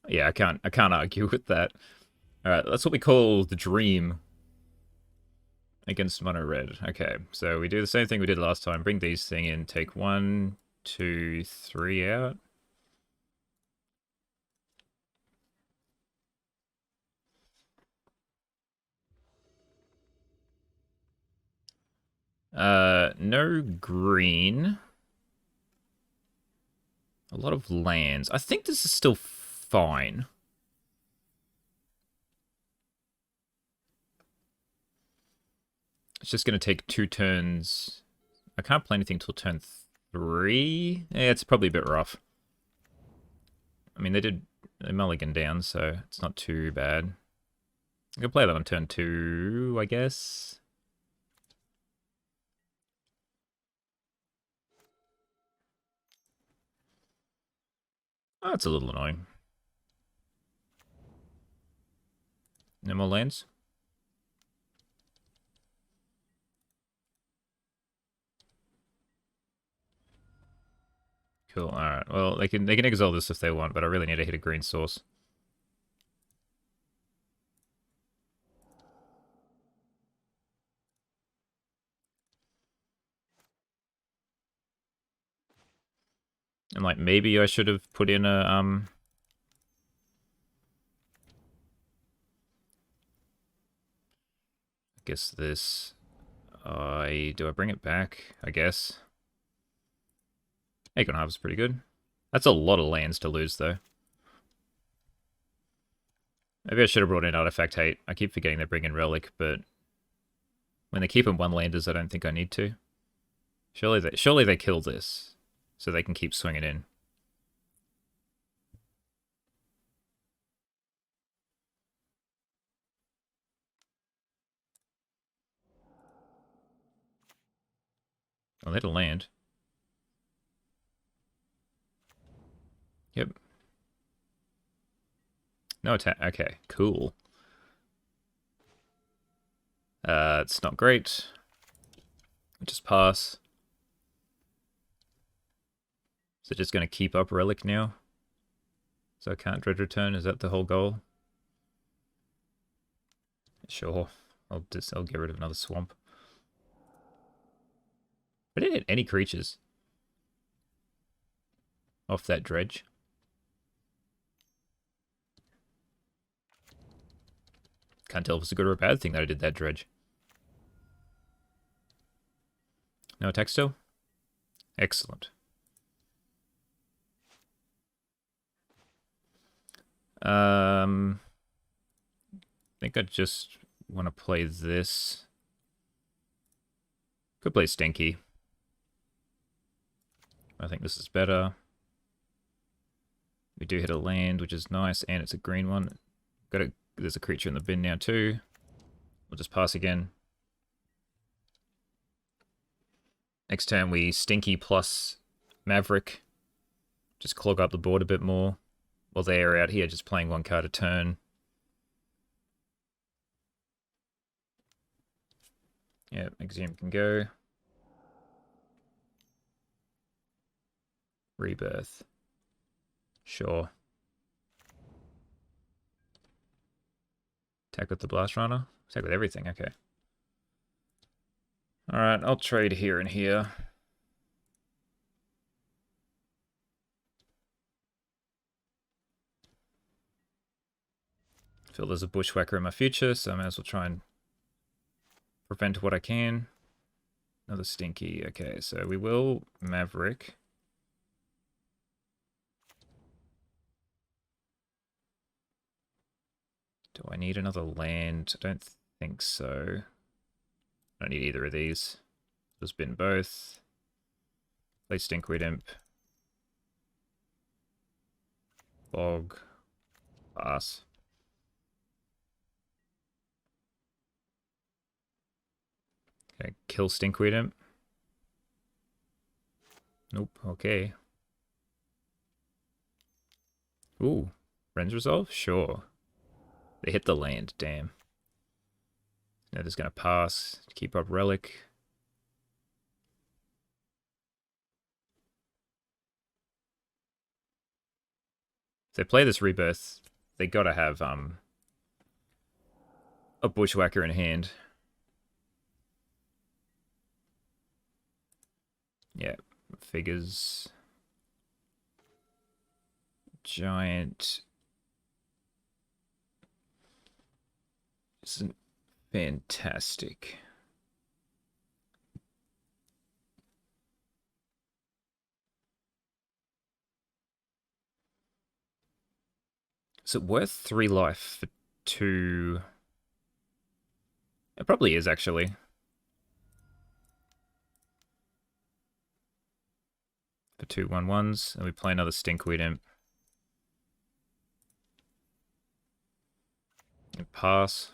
Yeah, I can't argue with that. Alright, that's what we call the Dream against Mono Red. Okay, so we do the same thing we did last time. Bring these thing in, take 1, 2, 3 out. No green. A lot of lands. I think this is still fine. It's just going to take 2 turns. I can't play anything till turn 3. Yeah, it's probably a bit rough. I mean, they mulligan down, so it's not too bad. I can play that on turn 2, I guess. Oh, it's a little annoying. No more lands? Cool, alright. Well, they can exile this if they want, but I really need to hit a green source. And, like, maybe I should have put in a, I guess this... do I bring it back? I guess. Aegon Harvest is pretty good. That's a lot of lands to lose, though. Maybe I should have brought in Artifact Hate. I keep forgetting they bring in Relic, but... when they keep in one-landers, I don't think I need to. Surely they kill this, so they can keep swinging in. Oh, that'll land. Yep. No attack. Okay, cool. It's not great. Just pass. Is it just going to keep up Relic now? So I can't Dread Return? Is that the whole goal? Sure. I'll get rid of another swamp. I didn't hit any creatures off that Dredge. Can't tell if it's a good or a bad thing that I did that Dredge. No attack still? Excellent. I think I just want to play this. Could play Stinky. I think this is better. We do hit a land, which is nice, and it's a green one. There's a creature in the bin now too. We'll just pass again. Next turn we Stinky plus Maverick. Just clog up the board a bit more. While they're out here just playing 1 card a turn. Yeah, Exhume can go. Rebirth. Sure. Attack with the Blast Runner? Attack with everything, okay. Alright, I'll trade here and here. feel there's a bushwhacker in my future, so I may as well try and prevent what I can. Another stinky. Okay, so we will Maverick. Do I need another land? I don't think so. I don't need either of these. Just bin both. Play Stinkweed Imp. Bog. Pass. Okay, kill Stinkweed Imp. Nope, okay. Ooh, Ren's Resolve? Sure. They hit the land, damn. Now they're gonna pass, keep up Relic. If they play this Rebirth, they gotta have a Bushwhacker in hand. Yeah, figures. Giant. Isn't fantastic. Is it worth 3 life for 2? It probably is, actually. For 2 1/1s, and we play another Stinkweed Imp. And pass.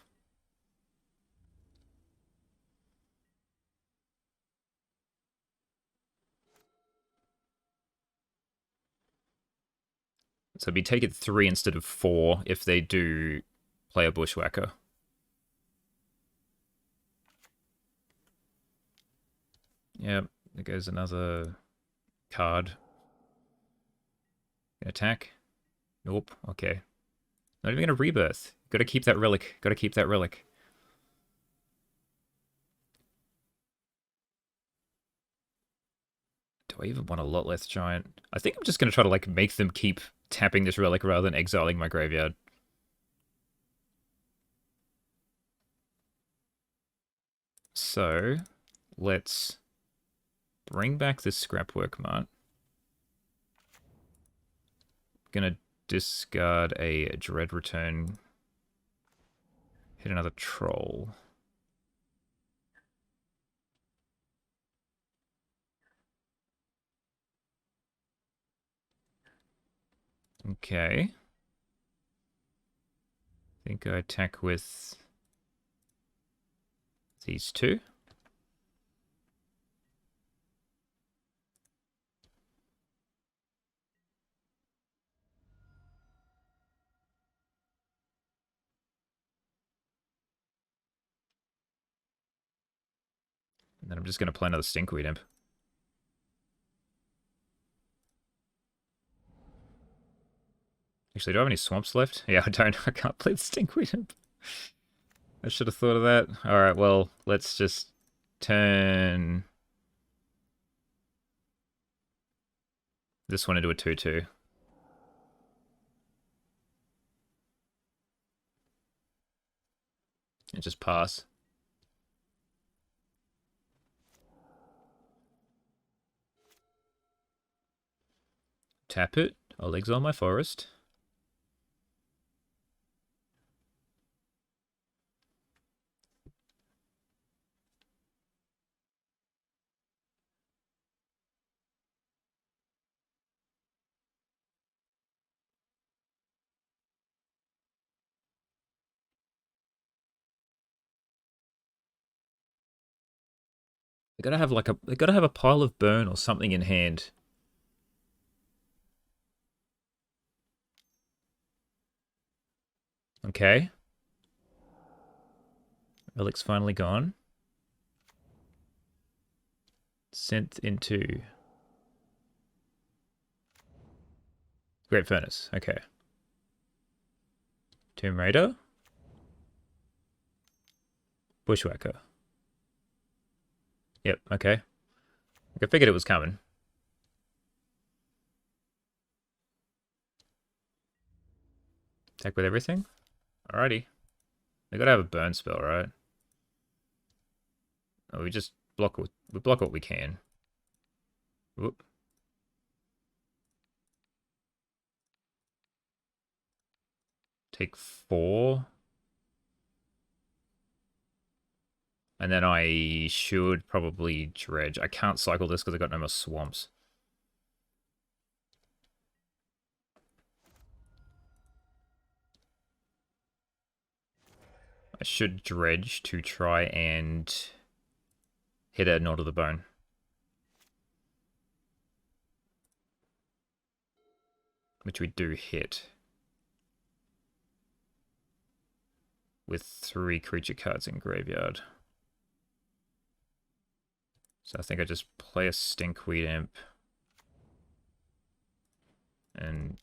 So we take it 3 instead of 4 if they do play a Bushwhacker. Yep, there goes another card. Attack? Nope, okay. Not even gonna Rebirth. Gotta keep that relic. Gotta keep that relic. Do I even want a Lotleth Giant? I think I'm just gonna try to like make them keep tapping this relic rather than exiling my graveyard. So, let's bring back this Scrapwork Mart. Gonna discard a Dread Return. Hit another Troll. Okay. I think I attack with these 2. And then I'm just going to play another Stinkweed Imp. Actually, do I have any swamps left? Yeah, I don't. I can't play the Stinkweed Imp. I should have thought of that. Alright, well, let's just turn this one into a 2/2. And just pass. Tap it. I'll exile my forest. They gotta have a pile of burn or something in hand. Okay. Relic's finally gone. Sent into Great Furnace. Okay. Tomb Raider. Bushwhacker. Yep, okay. I figured it was coming. Attack with everything? Alrighty. We gotta have a burn spell, right? Oh, we just block what we can. Whoop. Take 4. And then I should probably dredge. I can't cycle this because I got no more swamps. I should dredge to try and hit a Knot of the Bone. Which we do hit. With 3 creature cards in graveyard. So I think I just play a Stinkweed Imp. And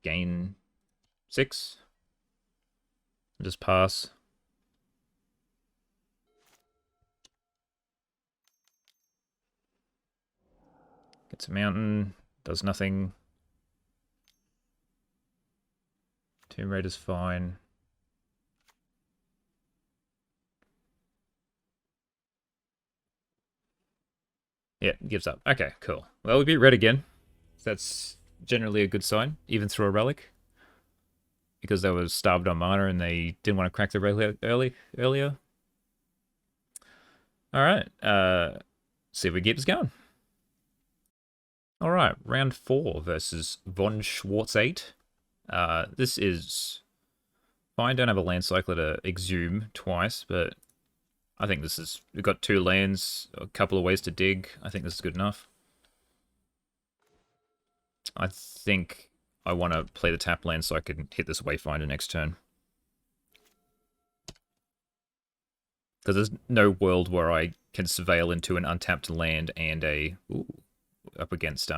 gain 6. Just pass. Gets a mountain. Does nothing. Tomb Raider's fine. Yeah, gives up. Okay, cool. Well, we beat red again. That's generally a good sign, even through a relic. Because they were starved on mana and they didn't want to crack the relic earlier. Alright, see if we keep this going. Alright, round 4 versus Von Schwartz 8. This is fine. Don't have a land cycler to exhume twice, but I think this is... We've got 2 lands, a couple of ways to dig. I think this is good enough. I think I want to play the tap land so I can hit this Wayfinder next turn. Because there's no world where I can surveil into an untapped land and a... Ooh, up against...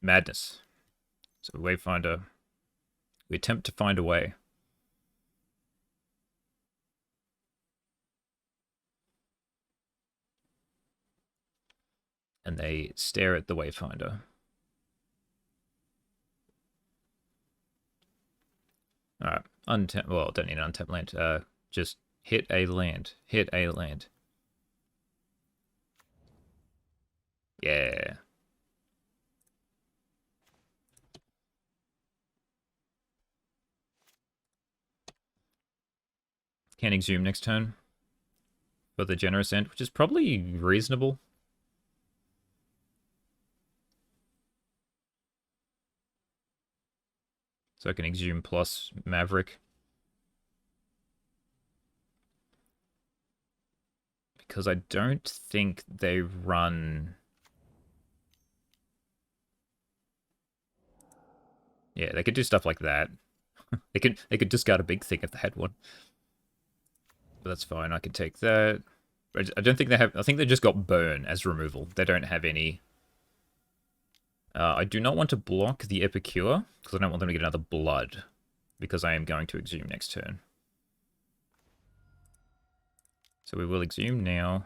Madness. So Wayfinder... We attempt to find a way. And they stare at the Wayfinder. Alright, untap. Well, don't need an untapped land. Just hit a land. Hit a land. Yeah. Can exhume next turn. For the generous end, which is probably reasonable. So I can exhume plus Maverick. Because I don't think they run... Yeah, they could do stuff like that. they could discard a big thing if they had one. But that's fine, I can take that. I don't think they have... I think they just got burn as removal. They don't have any... I do not want to block the Epicure, because I don't want them to get another blood. Because I am going to exhume next turn. So we will exhume now.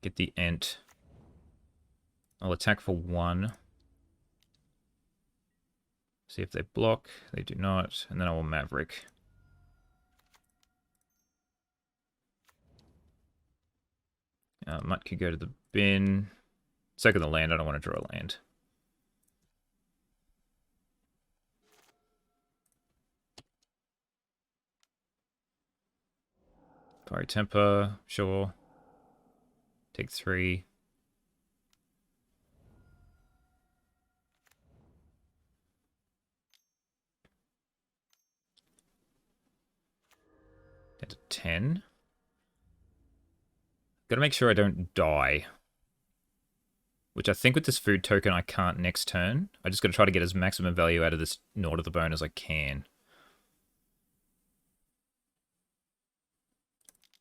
Get the Ent. I'll attack for 1. See if they block. They do not. And then I will Maverick. Mutt could go to the bin. Second the land, I don't want to draw a land. Fiery Temper, sure. Take 3. Down to 10. Gotta make sure I don't die. Which I think with this food token I can't next turn. I just gotta try to get as maximum value out of this Knot of the Bone as I can.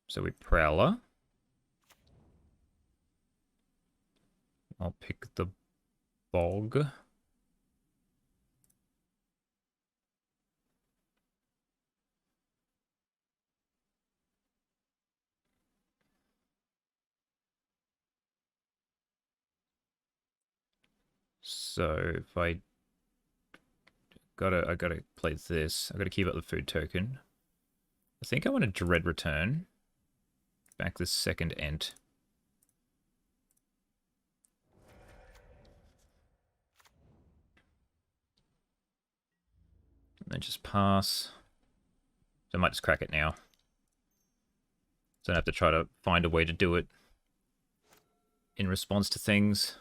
So we Prowler. I'll pick the Bog. So if I gotta play this. I gotta keep up the food token. I think I want a Dread return. Back this second Ent. And then just pass. So I might just crack it now. So I don't have to try to find a way to do it in response to things.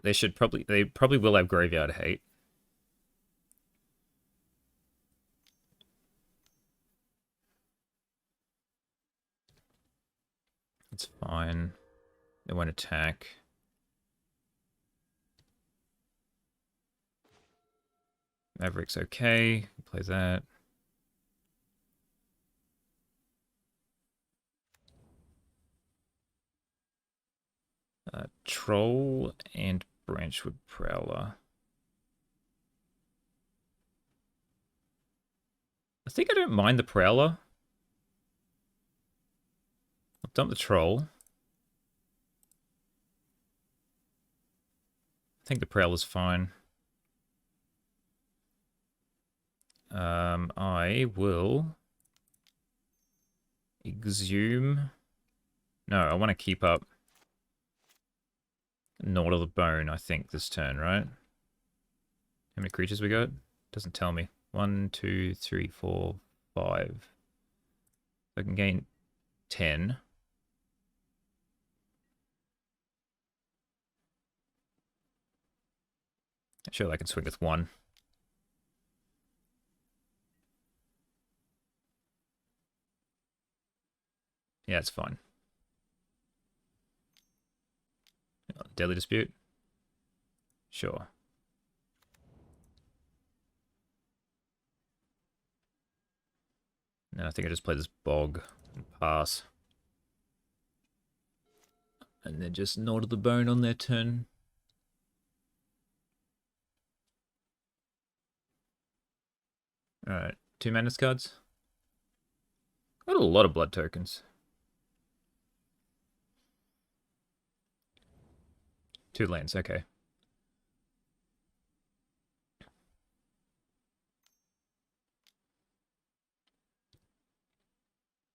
They probably will have Graveyard Hate. It's fine. They won't attack. Maverick's okay. Play that. Troll and Branchwood Prowler. I think I don't mind the Prowler. I'll dump the Troll. I think the Prowler's fine. I will exhume. No, I want to keep up Gnaw to the Bone, I think, this turn, right? How many creatures we got? Doesn't tell me. 1, 2, 3, 4, 5. I can gain 10. Sure, I can swing with 1. Yeah, it's fine. Deadly Dispute? Sure. And I think I just play this Bog and pass. And then just Gnaw to the Bone on their turn. Alright, 2 Madness cards. Got a lot of blood tokens. 2 lands, okay.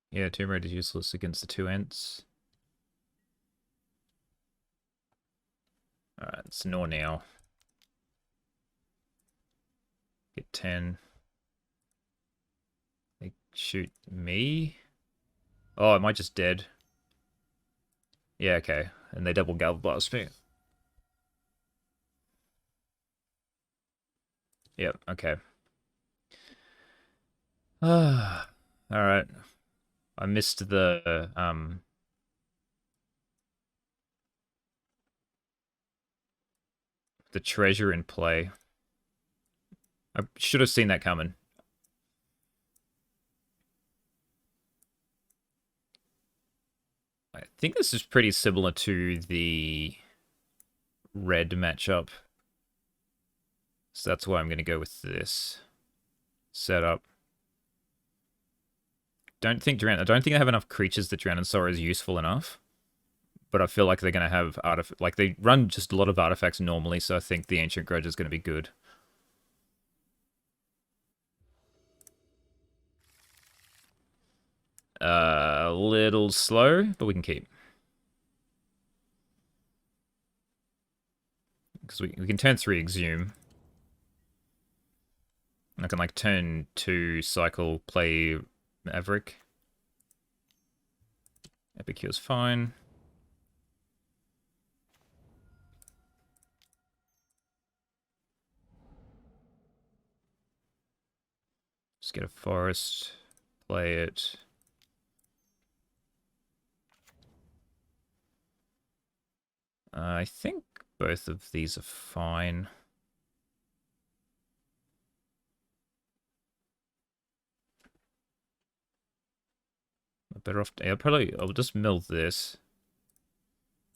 Yeah, Tomb Raid is useless against the 2 Ents. Alright, it's Gnaw now. Get 10. They shoot me? Oh, am I just dead? Yeah, okay. And they double Gal Blast me. Yep, okay. Alright. I missed the treasure in play. I should have seen that coming. I think this is pretty similar to the red matchup. So that's why I'm going to go with this setup. I don't think they have enough creatures that Drowned Sorrow is useful enough. But I feel like they're going to have like they run just a lot of artifacts normally, so I think the Ancient Grudge is going to be good. A little slow, but we can keep. Because we can turn 3 Exhume. I can like turn 2 cycle, play Maverick. Epicure's fine. Just get a forest, play it. I think both of these are fine. I'm better off. Yeah, I'll just mill this.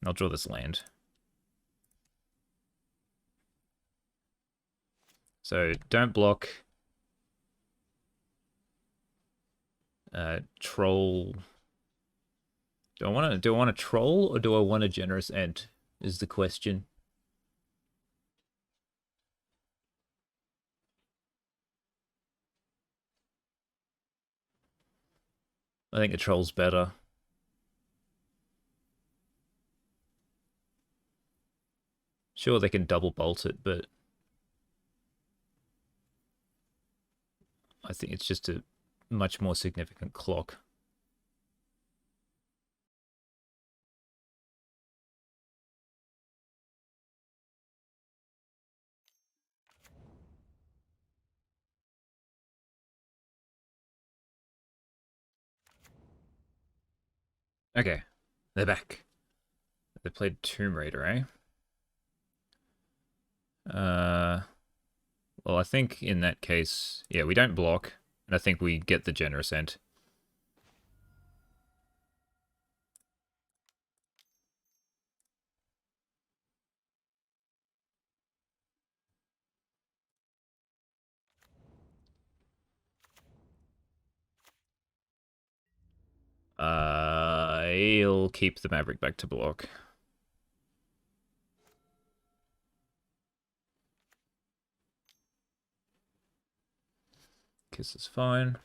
And I'll draw this land. So don't block. Troll. Do I want to troll or do I want a generous end? Is the question. I think a troll's better. Sure, they can double bolt it, but I think it's just a much more significant clock. Okay, they're back. They played Tomb Raider, eh? Well, I think in that case, yeah, we don't block, and I think we get the generous end. He'll keep the Maverick back to block. Kiss is fine.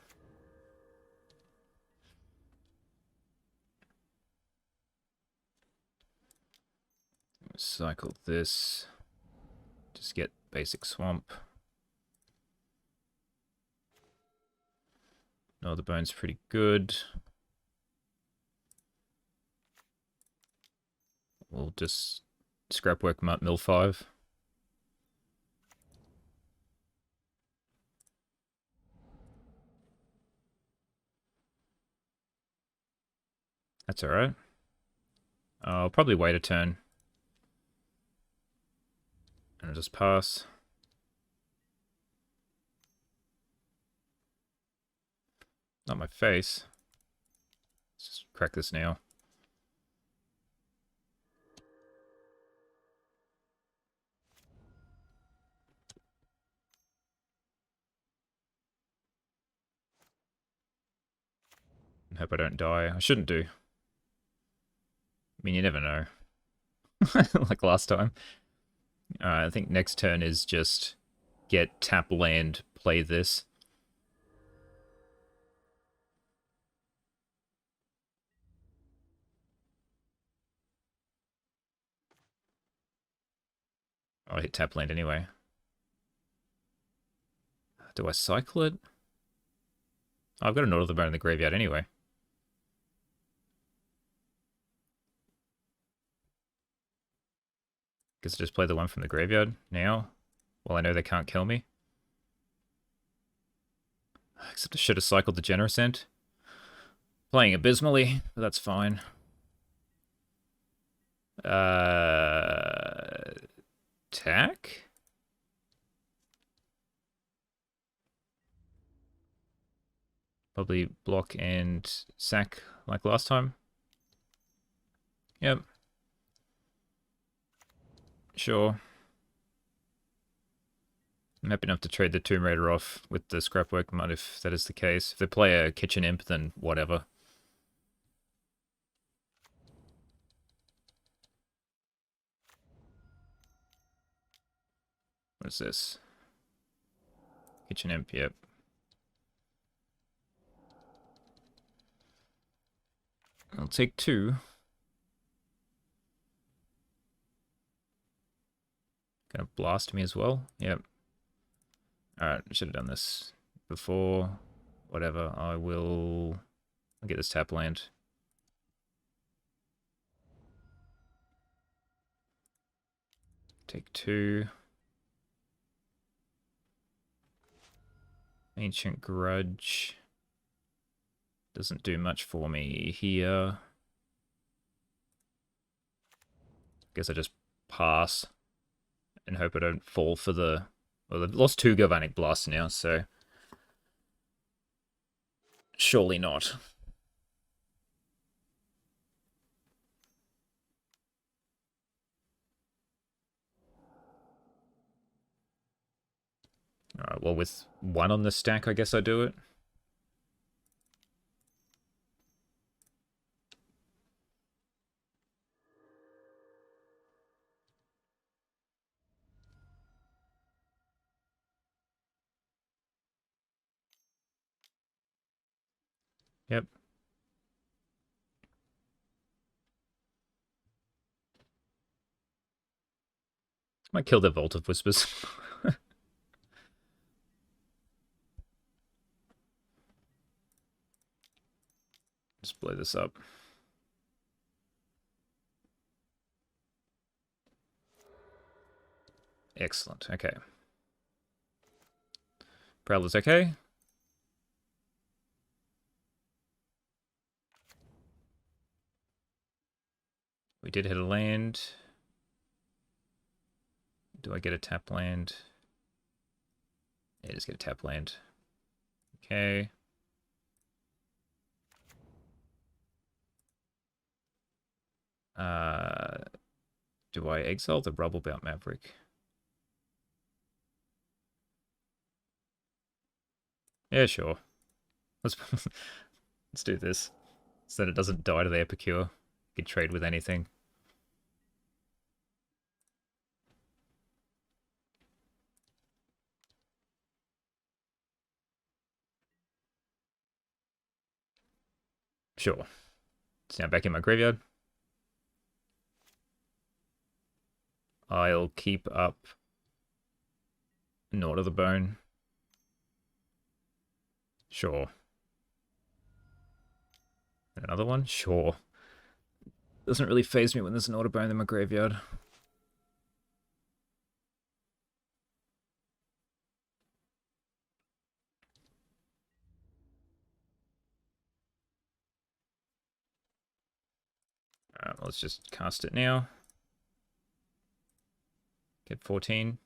Cycle this. Just get basic swamp. No, the bone's pretty good. We'll just scrapwork mill 5. That's alright. I'll probably wait a turn. And I'll just pass. Not my face. Let's just crack this now. Hope I don't die. I shouldn't do. I mean, you never know. Like last time. I think next turn is just get tap land, play this. I'll hit tap land anyway. Do I cycle it? Oh, I've got an Order of the Bone in the graveyard anyway. Guess I just play the one from the graveyard now. Well, I know they can't kill me. Except I should have cycled the Generous End. Playing abysmally, but that's fine. Attack? Probably block and sack like last time. Yep. Sure. I'm happy enough to trade the Tomb Raider off with the Scrapwork mod if that is the case. If they play a Kitchen Imp, then whatever. What is this? Kitchen Imp, yep. I'll take 2. Gonna blast me as well? Yep. Alright, should have done this before. Whatever, I'll get this tap land. Take 2. Ancient Grudge. Doesn't do much for me here. Guess I just pass and hope I don't fall for the... Well, they've lost 2 Galvanic Blasts now, so... Surely not. Alright, well, with 1 on the stack, I guess I do it. Yep. Might kill the Vault of Whispers. Just blow this up. Excellent. Okay. Prowler's okay. We did hit a land. Do I get a tap land? Yeah, just get a tap land. Okay. Do I exile the Rubblebelt Maverick? Yeah, sure. Let's let's do this. So that it doesn't die to the Epicure. You can trade with anything. Sure. It's now back in my graveyard. I'll keep up Gnaw to the Bone. Sure. And another one? Sure. Doesn't really phase me when there's an Gnaw to Bone in my graveyard. Alright, let's just cast it now. Get 14.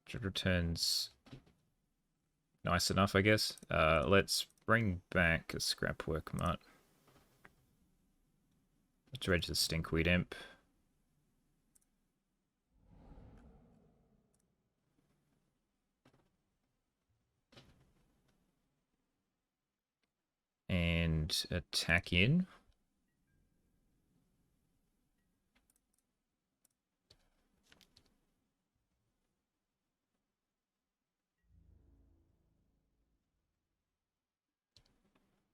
Which returns nice enough, I guess. Let's bring back a Scrapwork Mutt. Dredge the Stinkweed Imp. And attack in.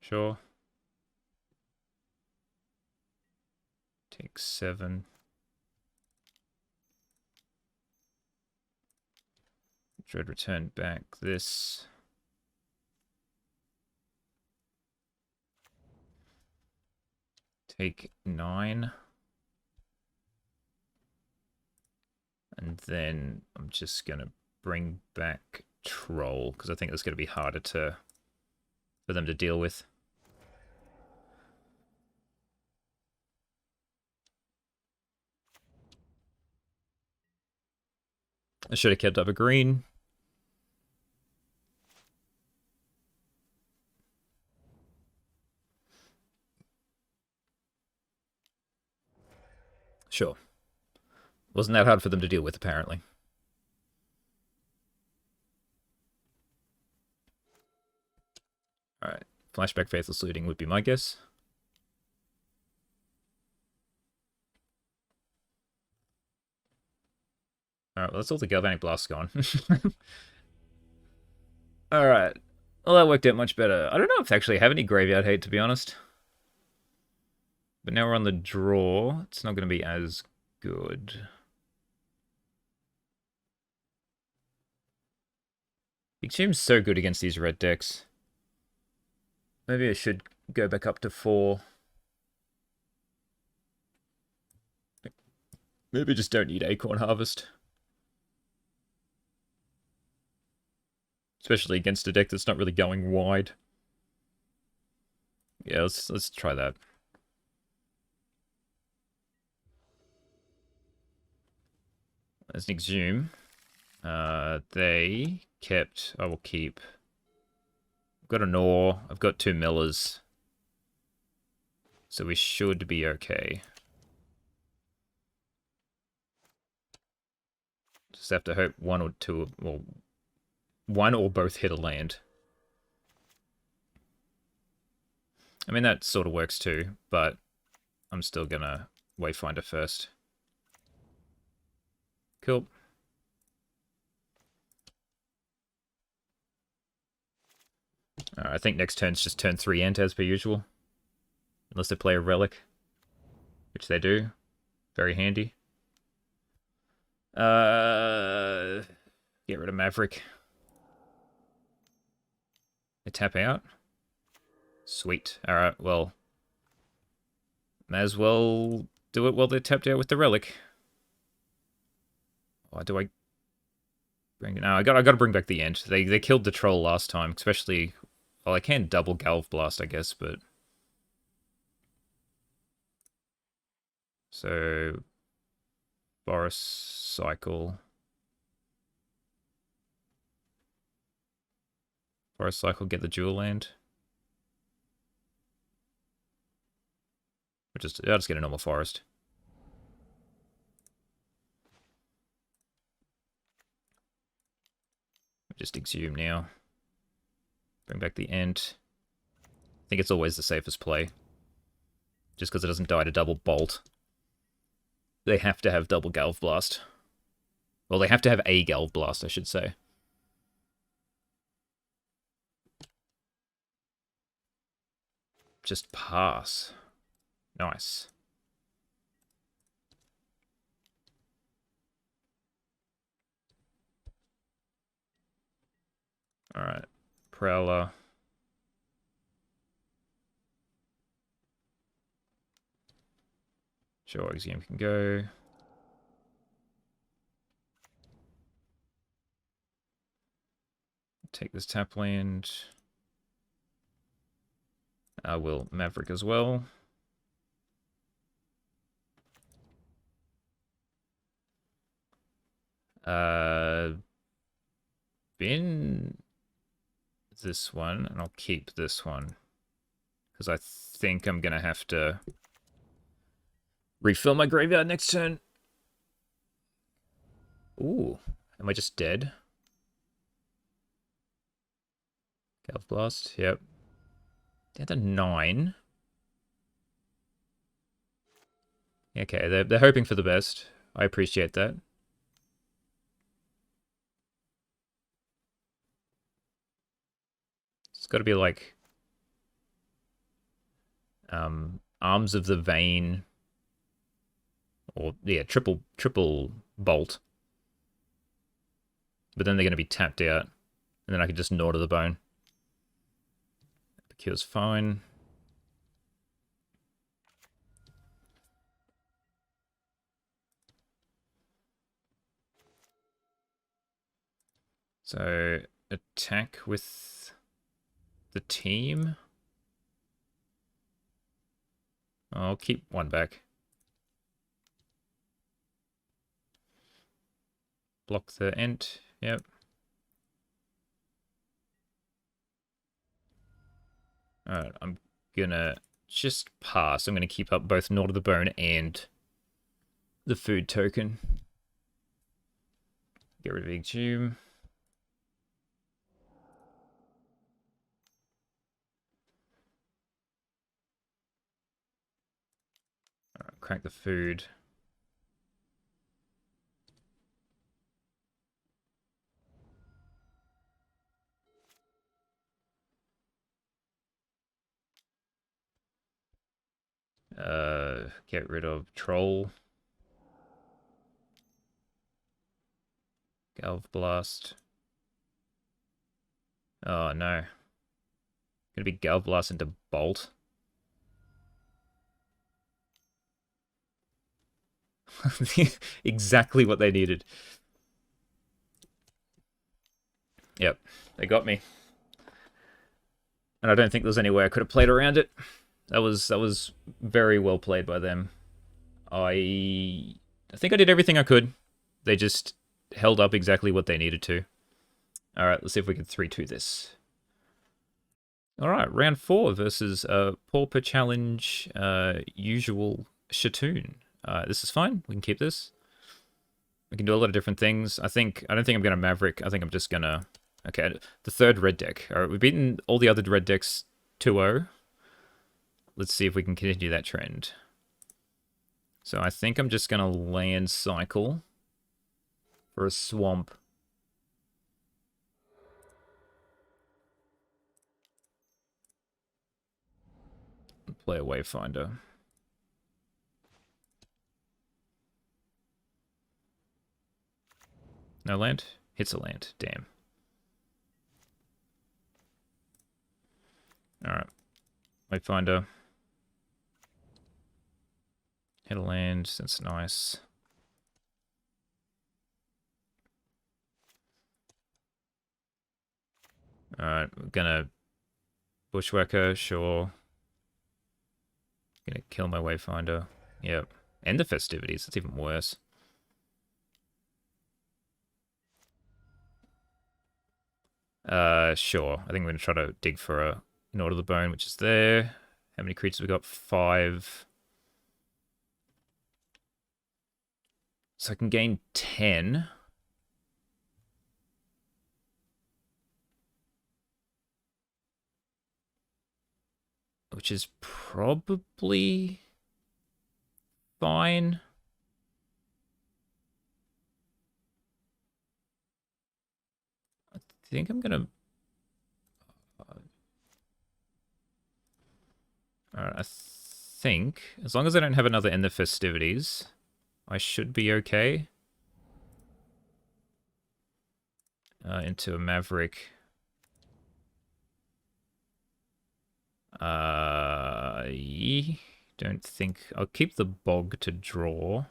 Sure. Take 7. Dread return back this. Take 9. And then I'm just going to bring back Troll, because I think it's going to be harder for them to deal with. I should have kept up a green. Sure. Wasn't that hard for them to deal with, apparently. Alright. Flashback Faithless Looting would be my guess. Alright, well, that's all the Galvanic Blast gone. Alright. Well, that worked out much better. I don't know if I actually have any graveyard hate, to be honest. But now we're on the draw. It's not going to be as good. It seems so good against these red decks. Maybe I should go back up to 4. Maybe I just don't need Acorn Harvest. Especially against a deck that's not really going wide. Yeah, let's try that. There's an Exhume. They kept... I will keep. I've got a Gnaw. I've got 2 Millers. So we should be okay. Just have to hope 1 or 2... Well, 1 or both hit a land. I mean, that sort of works too, but I'm still gonna Wayfinder first. Cool. I think next turn's just turn 3 Ent as per usual. Unless they play a Relic. Which they do. Very handy. Get rid of Maverick. They tap out. Sweet. Alright, well. May as well do it while they're tapped out with the Relic. Why do I bring... No, I gotta bring back the Ent. They killed the Troll last time, especially... Well, I can double Galv Blast, I guess, but... So... Forest Cycle... Forest Cycle, get the Jewel Land. I'll just get a normal Forest. Just exhume now. Bring back the Ent. I think it's always the safest play. Just because it doesn't die to double Bolt. They have to have double Galv Blast. Well, they have to have a Galv Blast, I should say. Just pass. Nice. Alright. Prowler. Sure, Exhume can go. Take this tap land. I will Maverick as well. Bin this one, and I'll keep this one. Because I think I'm going to have to refill my graveyard next turn. Ooh, am I just dead? Galv Blast, yep. Down to 9. Okay, they're hoping for the best. I appreciate that. It's got to be like Arms of the Vein, or yeah, triple Bolt. But then they're going to be tapped out, and then I can just gnaw to the bone. The cure's fine. So attack with the team. I'll keep one back. Block the Ent. Yep. Alright, I'm gonna just pass. I'm gonna keep up both Gnaw to the Bone and the food token. Get rid of Exhume. Alright, crack the food. Get rid of Troll. Galv Blast. Oh no. Gonna be Galv Blast into Bolt. Exactly what they needed. Yep, they got me. And I don't think there's any way I could have played around it. That was very well played by them. I think I did everything I could. They just held up exactly what they needed to. Alright, let's see if we can 3-2 this. Alright, round 4 versus Pauper Challenge usual Shatoon. This is fine. We can keep this. We can do a lot of different things. I don't think I'm going to Maverick. I think I'm just going to... Okay, the third red deck. Alright, we've beaten all the other red decks 2-0. Let's see if we can continue that trend. So I think I'm just going to land cycle for a swamp. Play a Wayfinder. No land? Hits a land. Damn. Alright. Wayfinder. Hit a land. That's nice. Alright, we're gonna Bushwhacker, sure. Gonna kill my Wayfinder. Yep. End the festivities. It's even worse. Sure. I think we're gonna try to dig for a Nord of the Bone, which is there. How many creatures we got? 5. So I can gain 10. Which is probably fine. I think I'm gonna... Alright, I think, as long as I don't have another End the Festivities, I should be okay. Into a Maverick. Don't think... I'll keep the Bog to draw.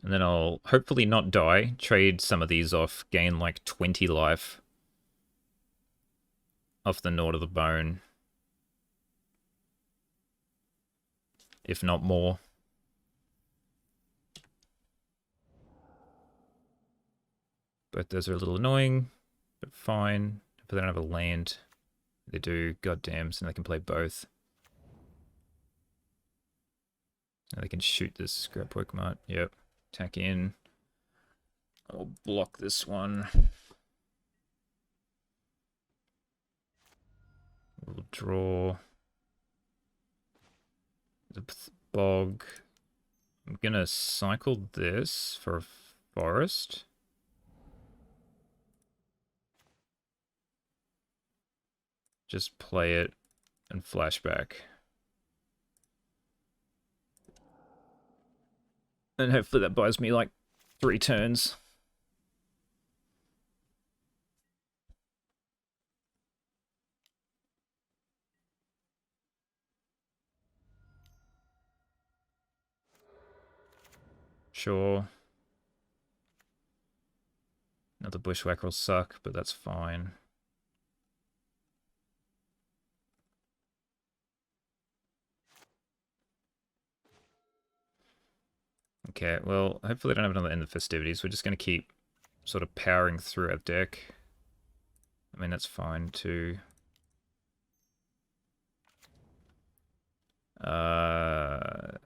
And then I'll hopefully not die, trade some of these off, gain like 20 life off the Nord of the Bone. If not more. Both those are a little annoying, but fine. If they don't have a land, they do, goddamn, so they can play both. And they can shoot this Scrapwork Mart, yep. Attack in. I'll block this one. We'll draw the Bog. I'm gonna cycle this for a forest. Just play it and flashback. And hopefully that buys me like 3 turns. Sure. Another Bushwhacker will suck, but that's fine. Okay, well, hopefully I don't have another End of Festivities. We're just going to keep sort of powering through our deck. I mean, that's fine too. I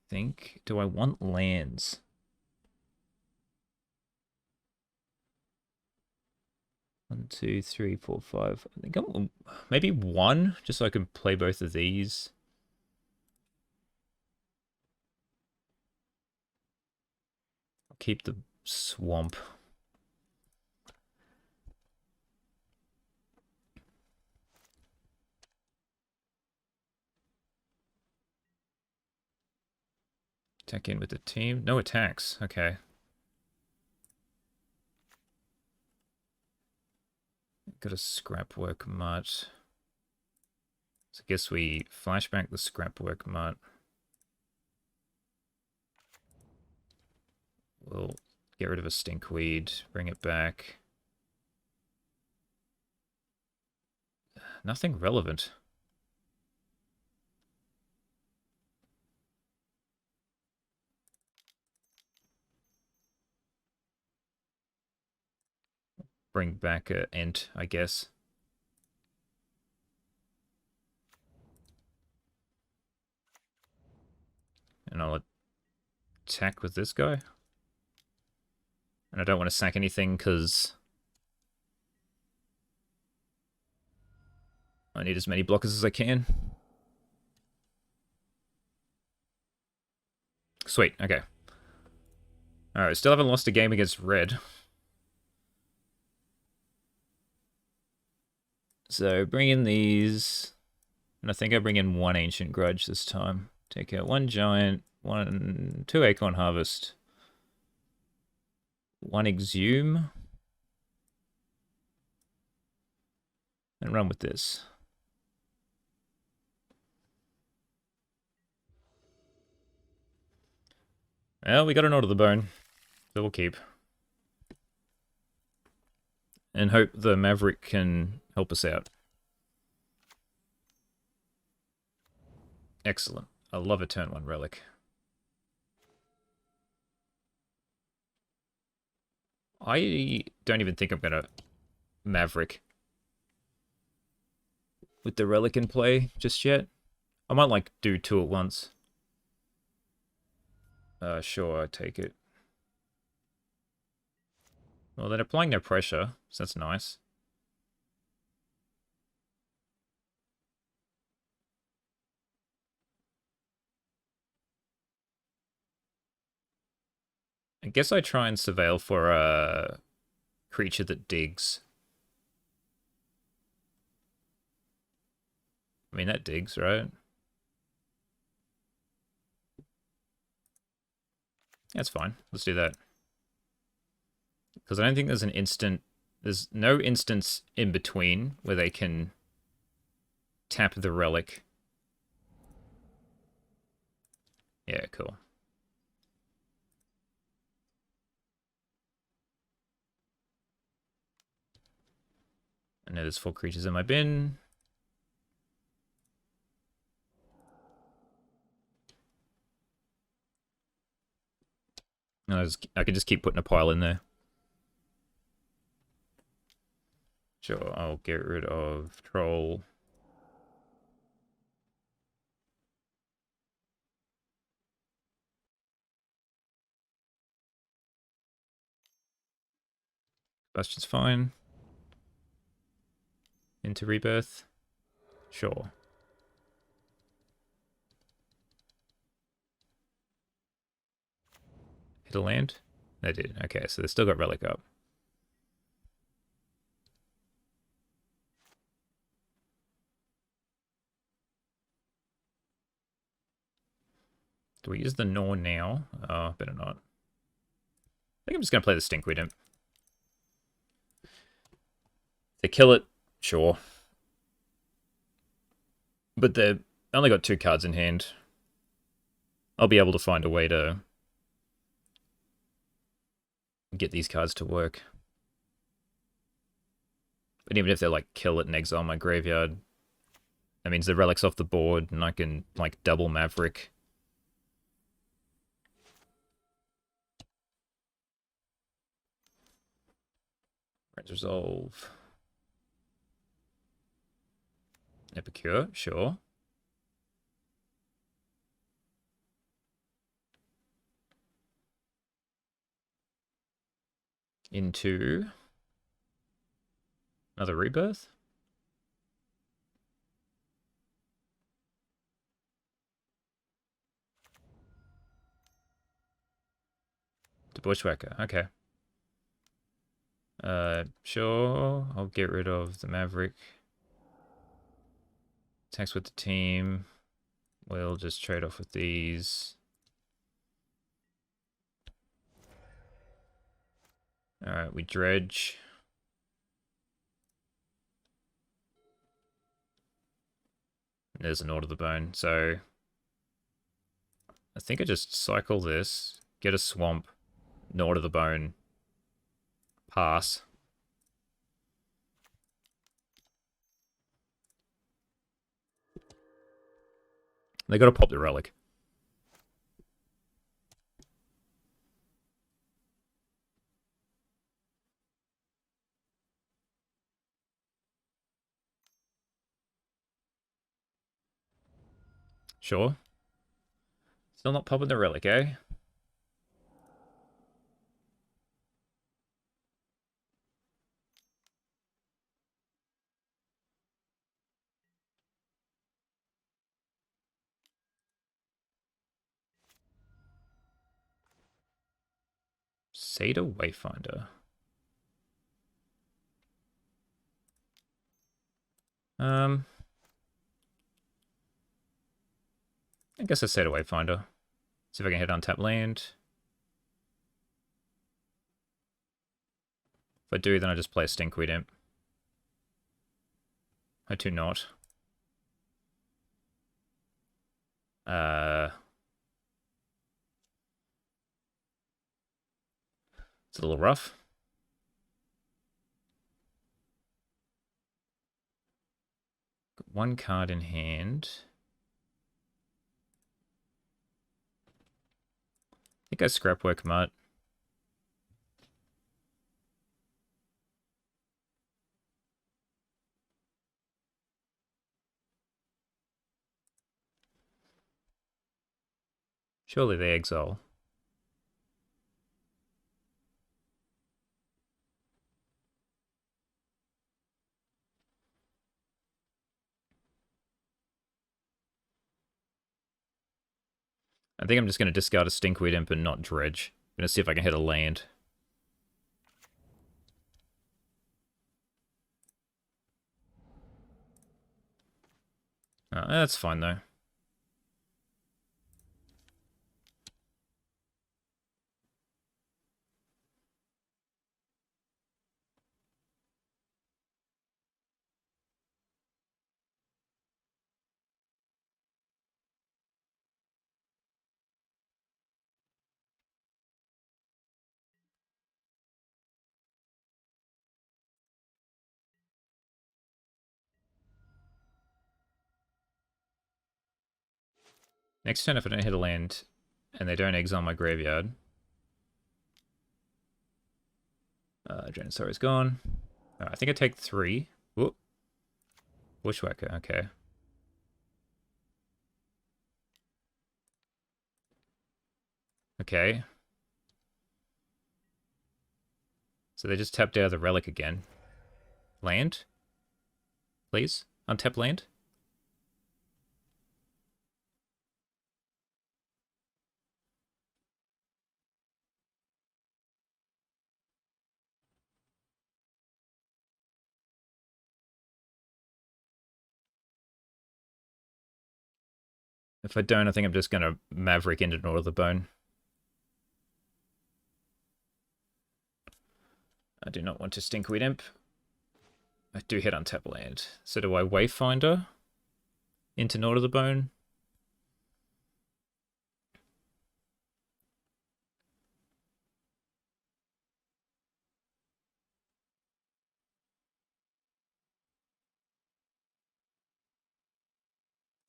think... Do I want lands? One, two, three, four, five. I think I'm... Maybe 1, just so I can play both of these. I'll keep the swamp. Attack in with the team. No attacks. Okay. Got a Scrapwork Mutt. So I guess we flashback the Scrapwork Mutt. We'll get rid of a Stinkweed, bring it back. Nothing relevant. Bring back a Ent, I guess. And I'll attack with this guy. And I don't want to sack anything because I need as many blockers as I can. Sweet, okay. Alright, still haven't lost a game against Red. So bring in these, and I think I bring in one Ancient Grudge this time. Take out one Giant, two Acorn Harvest, one Exhume, and run with this. Well, we got an Order of the Bone, so we'll keep. And hope the Maverick can help us out. Excellent. I love a turn 1 relic. I don't even think I'm going to Maverick with the relic in play just yet. I might like do 2 at once. Sure, I take it. Well, they're applying no pressure, so that's nice. I guess I try and surveil for a creature that digs. I mean, that digs, right? That's fine. Let's do that. Because I don't think there's an instant... There's no instance in between where they can tap the relic. Yeah, cool. I know there's 4 creatures in my bin. I can just keep putting a pile in there. Sure, I'll get rid of Troll. Bastion's fine. Into Rebirth. Sure. Hit a land? They did. Okay, so they still got Relic up. Do we use the Gnaw now? Oh, better not. I think I'm just going to play the Stinkweed Imp. If they kill it, sure. But they've only got 2 cards in hand. I'll be able to find a way to get these cards to work. But even if they like kill it and exile my graveyard, that means the Relic's off the board and I can like double Maverick. Red Resolve. Epicure, sure. Into another Rebirth. To Bushwhacker, okay. Sure, I'll get rid of the Maverick. Attacks with the team. We'll just trade off with these. Alright, we Dredge. There's an Order of the Bone. So I think I just cycle this, get a Swamp, an Order of the Bone, pass. They gotta pop the Relic. Sure. Still not popping the Relic, eh? Crusader Wayfinder. I guess I Crusader Wayfinder. See if I can hit untap land. If I do, then I just play a Stinkweed Imp. I do not. It's a little rough. Got one card in hand. I think I Scrapwork Mutt. Surely they exile. I think I'm just going to discard a Stinkweed Imp and not Dredge. I'm going to see if I can hit a land. That's fine, though. Next turn, if I don't hit a land and they don't exile my graveyard, Draenosaur is gone. I think I take 3. Whoop. Bushwhacker, okay. Okay. So they just tapped out the relic again. Land? Please? Untap land? If I don't, I think I'm just going to Maverick into Northerbone. I do not want to Stinkweed Imp. I do hit untap land. So do I Wayfinder into Northerbone?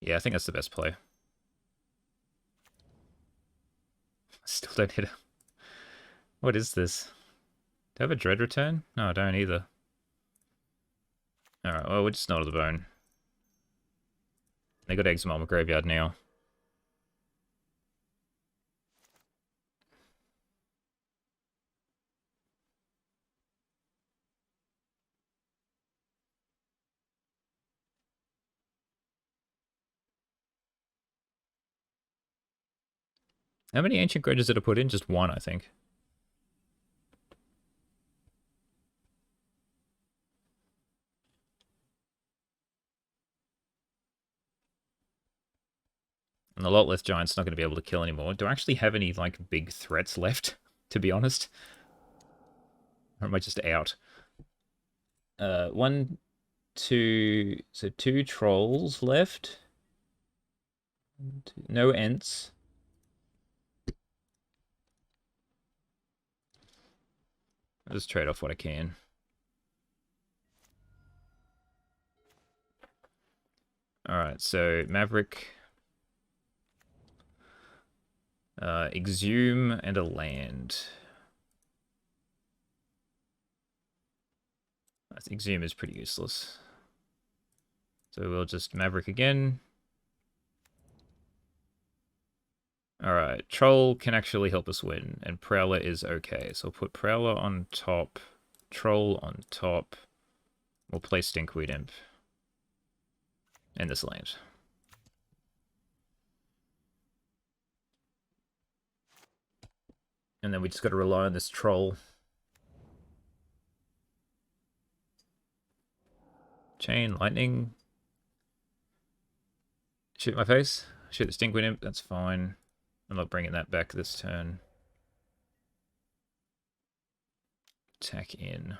Yeah, I think that's the best play. Still don't hit him. What is this? Do I have a Dread return? No, I don't either. Alright, well, we're just Northerbone. They got Exile my graveyard now. How many Ancient Grudges did I put in? Just one, I think. And the Lotless Giant's not going to be able to kill anymore. Do I actually have any, like, big threats left, to be honest? Or am I just out? 1, 2... So 2 Trolls left. No Ents. I'll just trade off what I can. Alright, so Maverick... Exhume and a land. I think Exhume is pretty useless. So we'll just Maverick again. Alright, Troll can actually help us win, and Prowler is okay. So we'll put Prowler on top, Troll on top. We'll play Stinkweed Imp. And this land. And then we just got to rely on this troll. Chain, lightning. Shoot my face. Shoot the Stinkwind Imp, that's fine. I'm not bringing that back this turn. Attack in.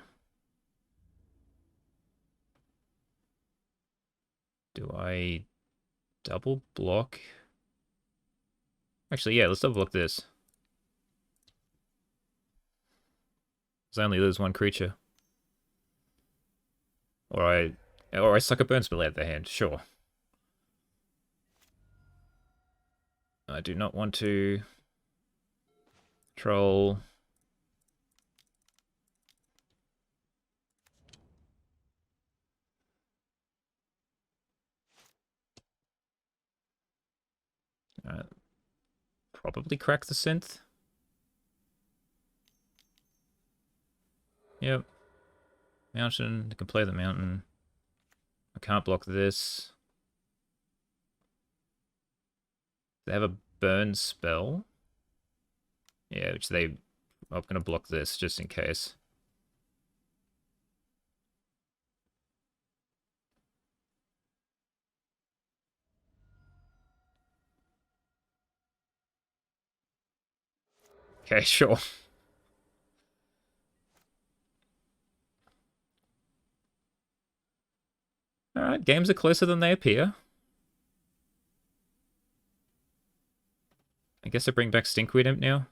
Do I double block? Actually, yeah, let's double block this. Because I only lose one creature. Or I suck a burn spell out of their hand, sure. I do not want to troll. Probably crack the synth. Yep. Mountain, I can play the mountain. I can't block this. They have a burn spell. Yeah, which I'm going to block this just in case. Okay, sure. Alright, games are closer than they appear. I guess I bring back Stinkweed Imp now.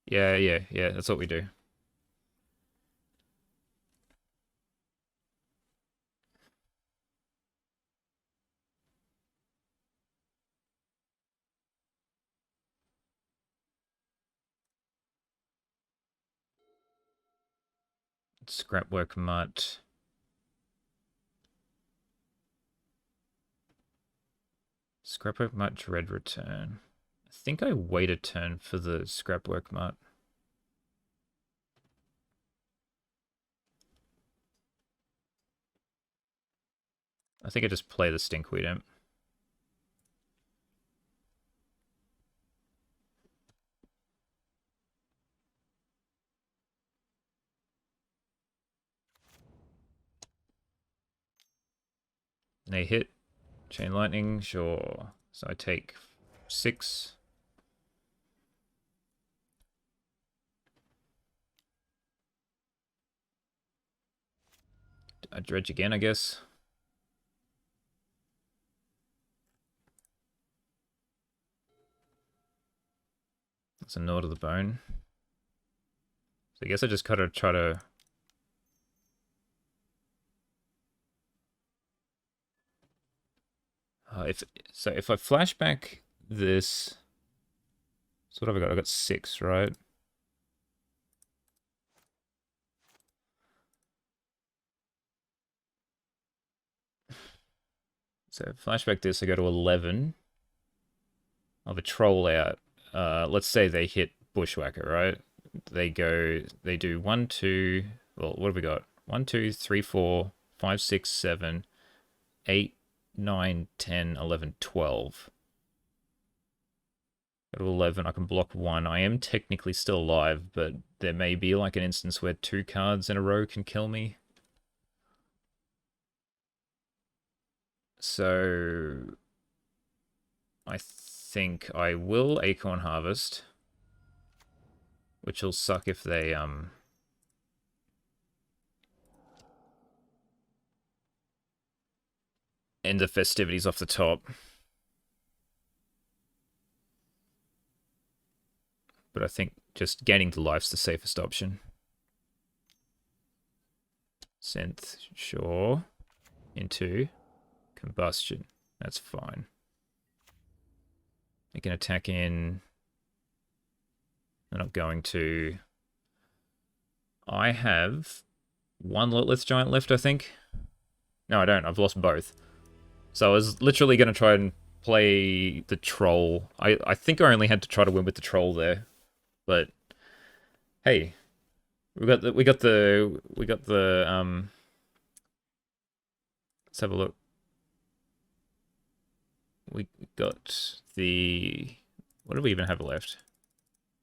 Yeah, that's what we do. Scrapwork Mutt. Scrapwork Mutt, Dread Return. I think I wait a turn for the Scrapwork Mutt. I think I just play the Stinkweed Imp. They hit. Chain Lightning, sure. So I take 6. I dredge again, I guess. That's a gnaw to the bone. So I guess I just gotta try to... if I flashback this... So what have I got? I got 6, right? So flashback this, I go to 11. I'll have a troll out. Let's say they hit Bushwhacker, right? They do 1, 2... Well, what have we got? 1, 2, 3, 4, 5, 6, 7, 8, 9, 10, 11, 12. Go to 11, I can block 1. I am technically still alive, but there may be like an instance where 2 cards in a row can kill me. So I think I will Acorn Harvest, which will suck if they end the festivities off the top. But I think just gaining the life's the safest option. Synth, sure. Into combustion. That's fine. They can attack in. They're not going to. I have 1 Lilith Giant left, I think. No, I don't. I've lost both. So I was literally going to try and play the troll. I think I only had to try to win with the troll there. But hey, let's have a look. we got the... What do we even have left?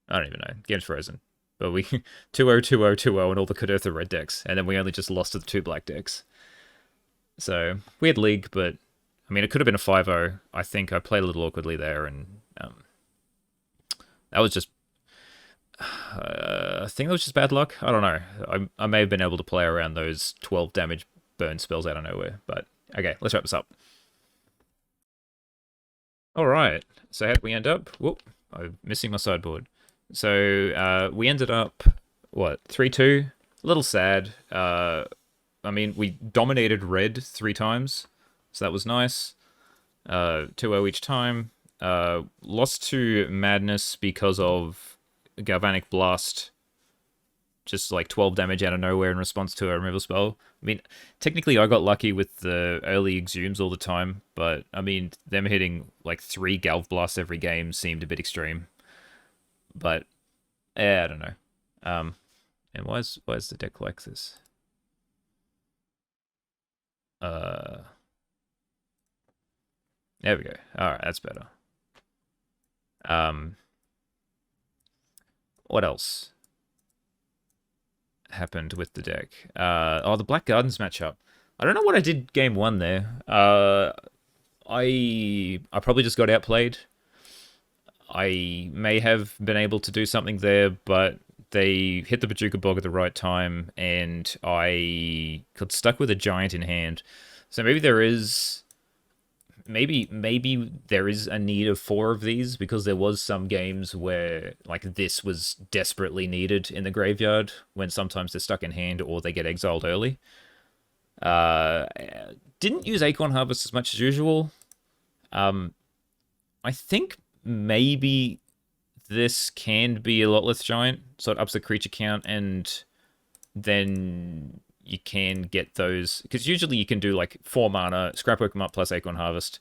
I don't even know. Game's frozen. But we 2-0, 2-0, 2-0, and all the Kuldotha Red decks. And then we only just lost to the 2 black decks. So, weird league, but... I mean, it could have been a 5-0. I think I played a little awkwardly there, and... that was just... I think that was just bad luck. I don't know. I may have been able to play around those 12 damage burn spells out of nowhere. But, okay, let's wrap this up. Alright, so how did we end up? Whoop, I'm missing my sideboard. So, we ended up, what, 3-2? A little sad. I mean, we dominated red 3 times, so that was nice. 2-0 each time. Lost to Madness because of Galvanic Blast. Just like 12 damage out of nowhere in response to a removal spell. I mean, technically I got lucky with the early Exhumes all the time, but I mean, them hitting like 3 Galv Blasts every game seemed a bit extreme. But, yeah, I don't know. And why is the deck like this? There we go. Alright, that's better. What else happened with the deck? Oh, the Black Gardens matchup. I don't know what I did game 1 there. I probably just got outplayed. I may have been able to do something there, but they hit the Bajuka Bog at the right time, and I got stuck with a giant in hand. So maybe there is... Maybe there is a need of 4 of these, because there was some games where like this was desperately needed in the graveyard, when sometimes they're stuck in hand or they get exiled early. Didn't use Acorn Harvest as much as usual. I think maybe this can be a Lotleth Giant, so it ups the creature count, and then you can get those, because usually you can do like 4 mana, Scrapwork them up plus Acorn Harvest.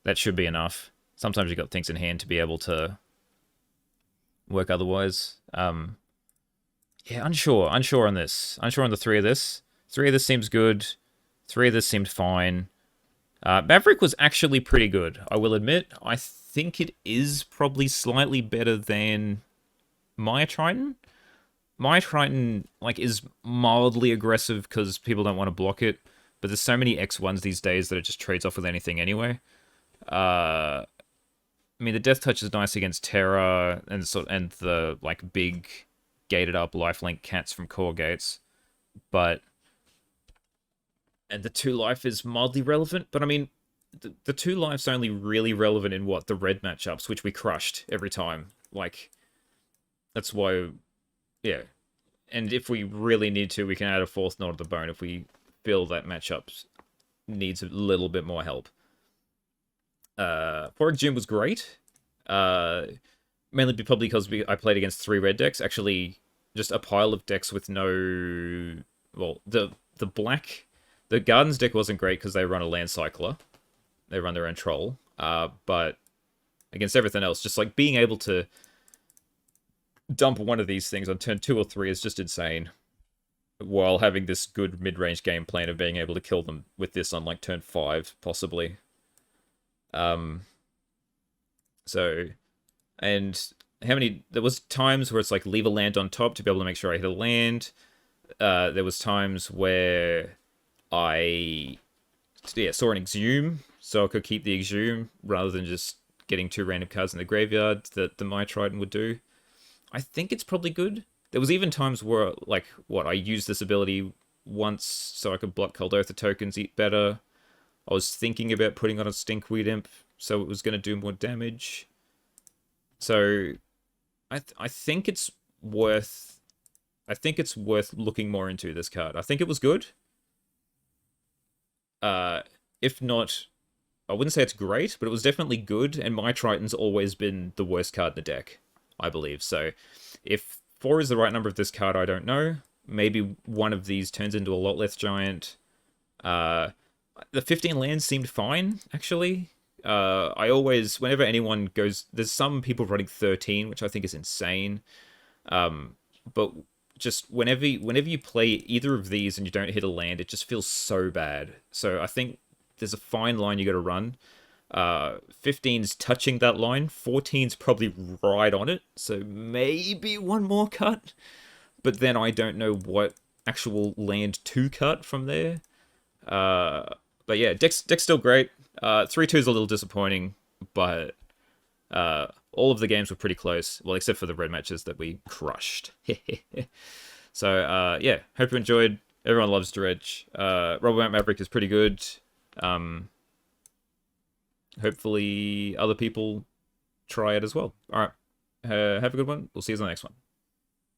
That should be enough. Sometimes you've got things in hand to be able to work otherwise. Yeah, unsure on this. Unsure on the 3 of this. 3 of this seems good. 3 of this seemed fine. Maverick was actually pretty good, I will admit. I think it is probably slightly better than my Triton. My Triton like is mildly aggressive because people don't want to block it, but there's so many X1s these days that it just trades off with anything anyway. I mean, the Death Touch is nice against Terra and the like big gated up lifelink cats from core gates, and the 2 life is mildly relevant. But I mean, the 2 life's only really relevant in the red matchups, which we crushed every time. Like, that's why. Yeah, and if we really need to, we can add a 4th Nod to the Bone if we feel that matchup needs a little bit more help. 4 Exhume was great, mainly probably because I played against 3 red decks. Actually, just a pile of decks with no... Well, the Gardens deck wasn't great because they run a Land Cycler. They run their own Troll. But against everything else, just like being able to dump one of these things on turn 2 or 3 is just insane, while having this good mid-range game plan of being able to kill them with this on like turn 5 possibly. So, and how many, there was times where it's like leave a land on top to be able to make sure I hit a land. There was times where I saw an Exhume, so I could keep the Exhume rather than just getting 2 random cards in the graveyard that the My Triton would do. I think it's probably good. There was even times where, like, I used this ability once so I could block Kuldotha tokens, eat better. I was thinking about putting on a Stinkweed Imp so it was going to do more damage. So, I think it's worth... looking more into this card. I think it was good. If not... I wouldn't say it's great, but it was definitely good, and My Triton's always been the worst card in the deck, I believe. So, if 4 is the right number of this card, I don't know. Maybe one of these turns into a Lotleth Giant. The 15 lands seemed fine, actually. I always, whenever anyone goes... There's some people running 13, which I think is insane. But just whenever you play either of these and you don't hit a land, it just feels so bad. So I think there's a fine line you got to run. 15's touching that line, 14's probably right on it, so maybe one more cut, but then I don't know what actual land to cut from there. But yeah, deck's still great. 3-2's a little disappointing, but all of the games were pretty close, well, except for the red matches that we crushed. So yeah, hope you enjoyed. Everyone loves Dredge. Rubblebelt Maverick is pretty good. Hopefully other people try it as well. All right, have a good one. We'll see you on the next one.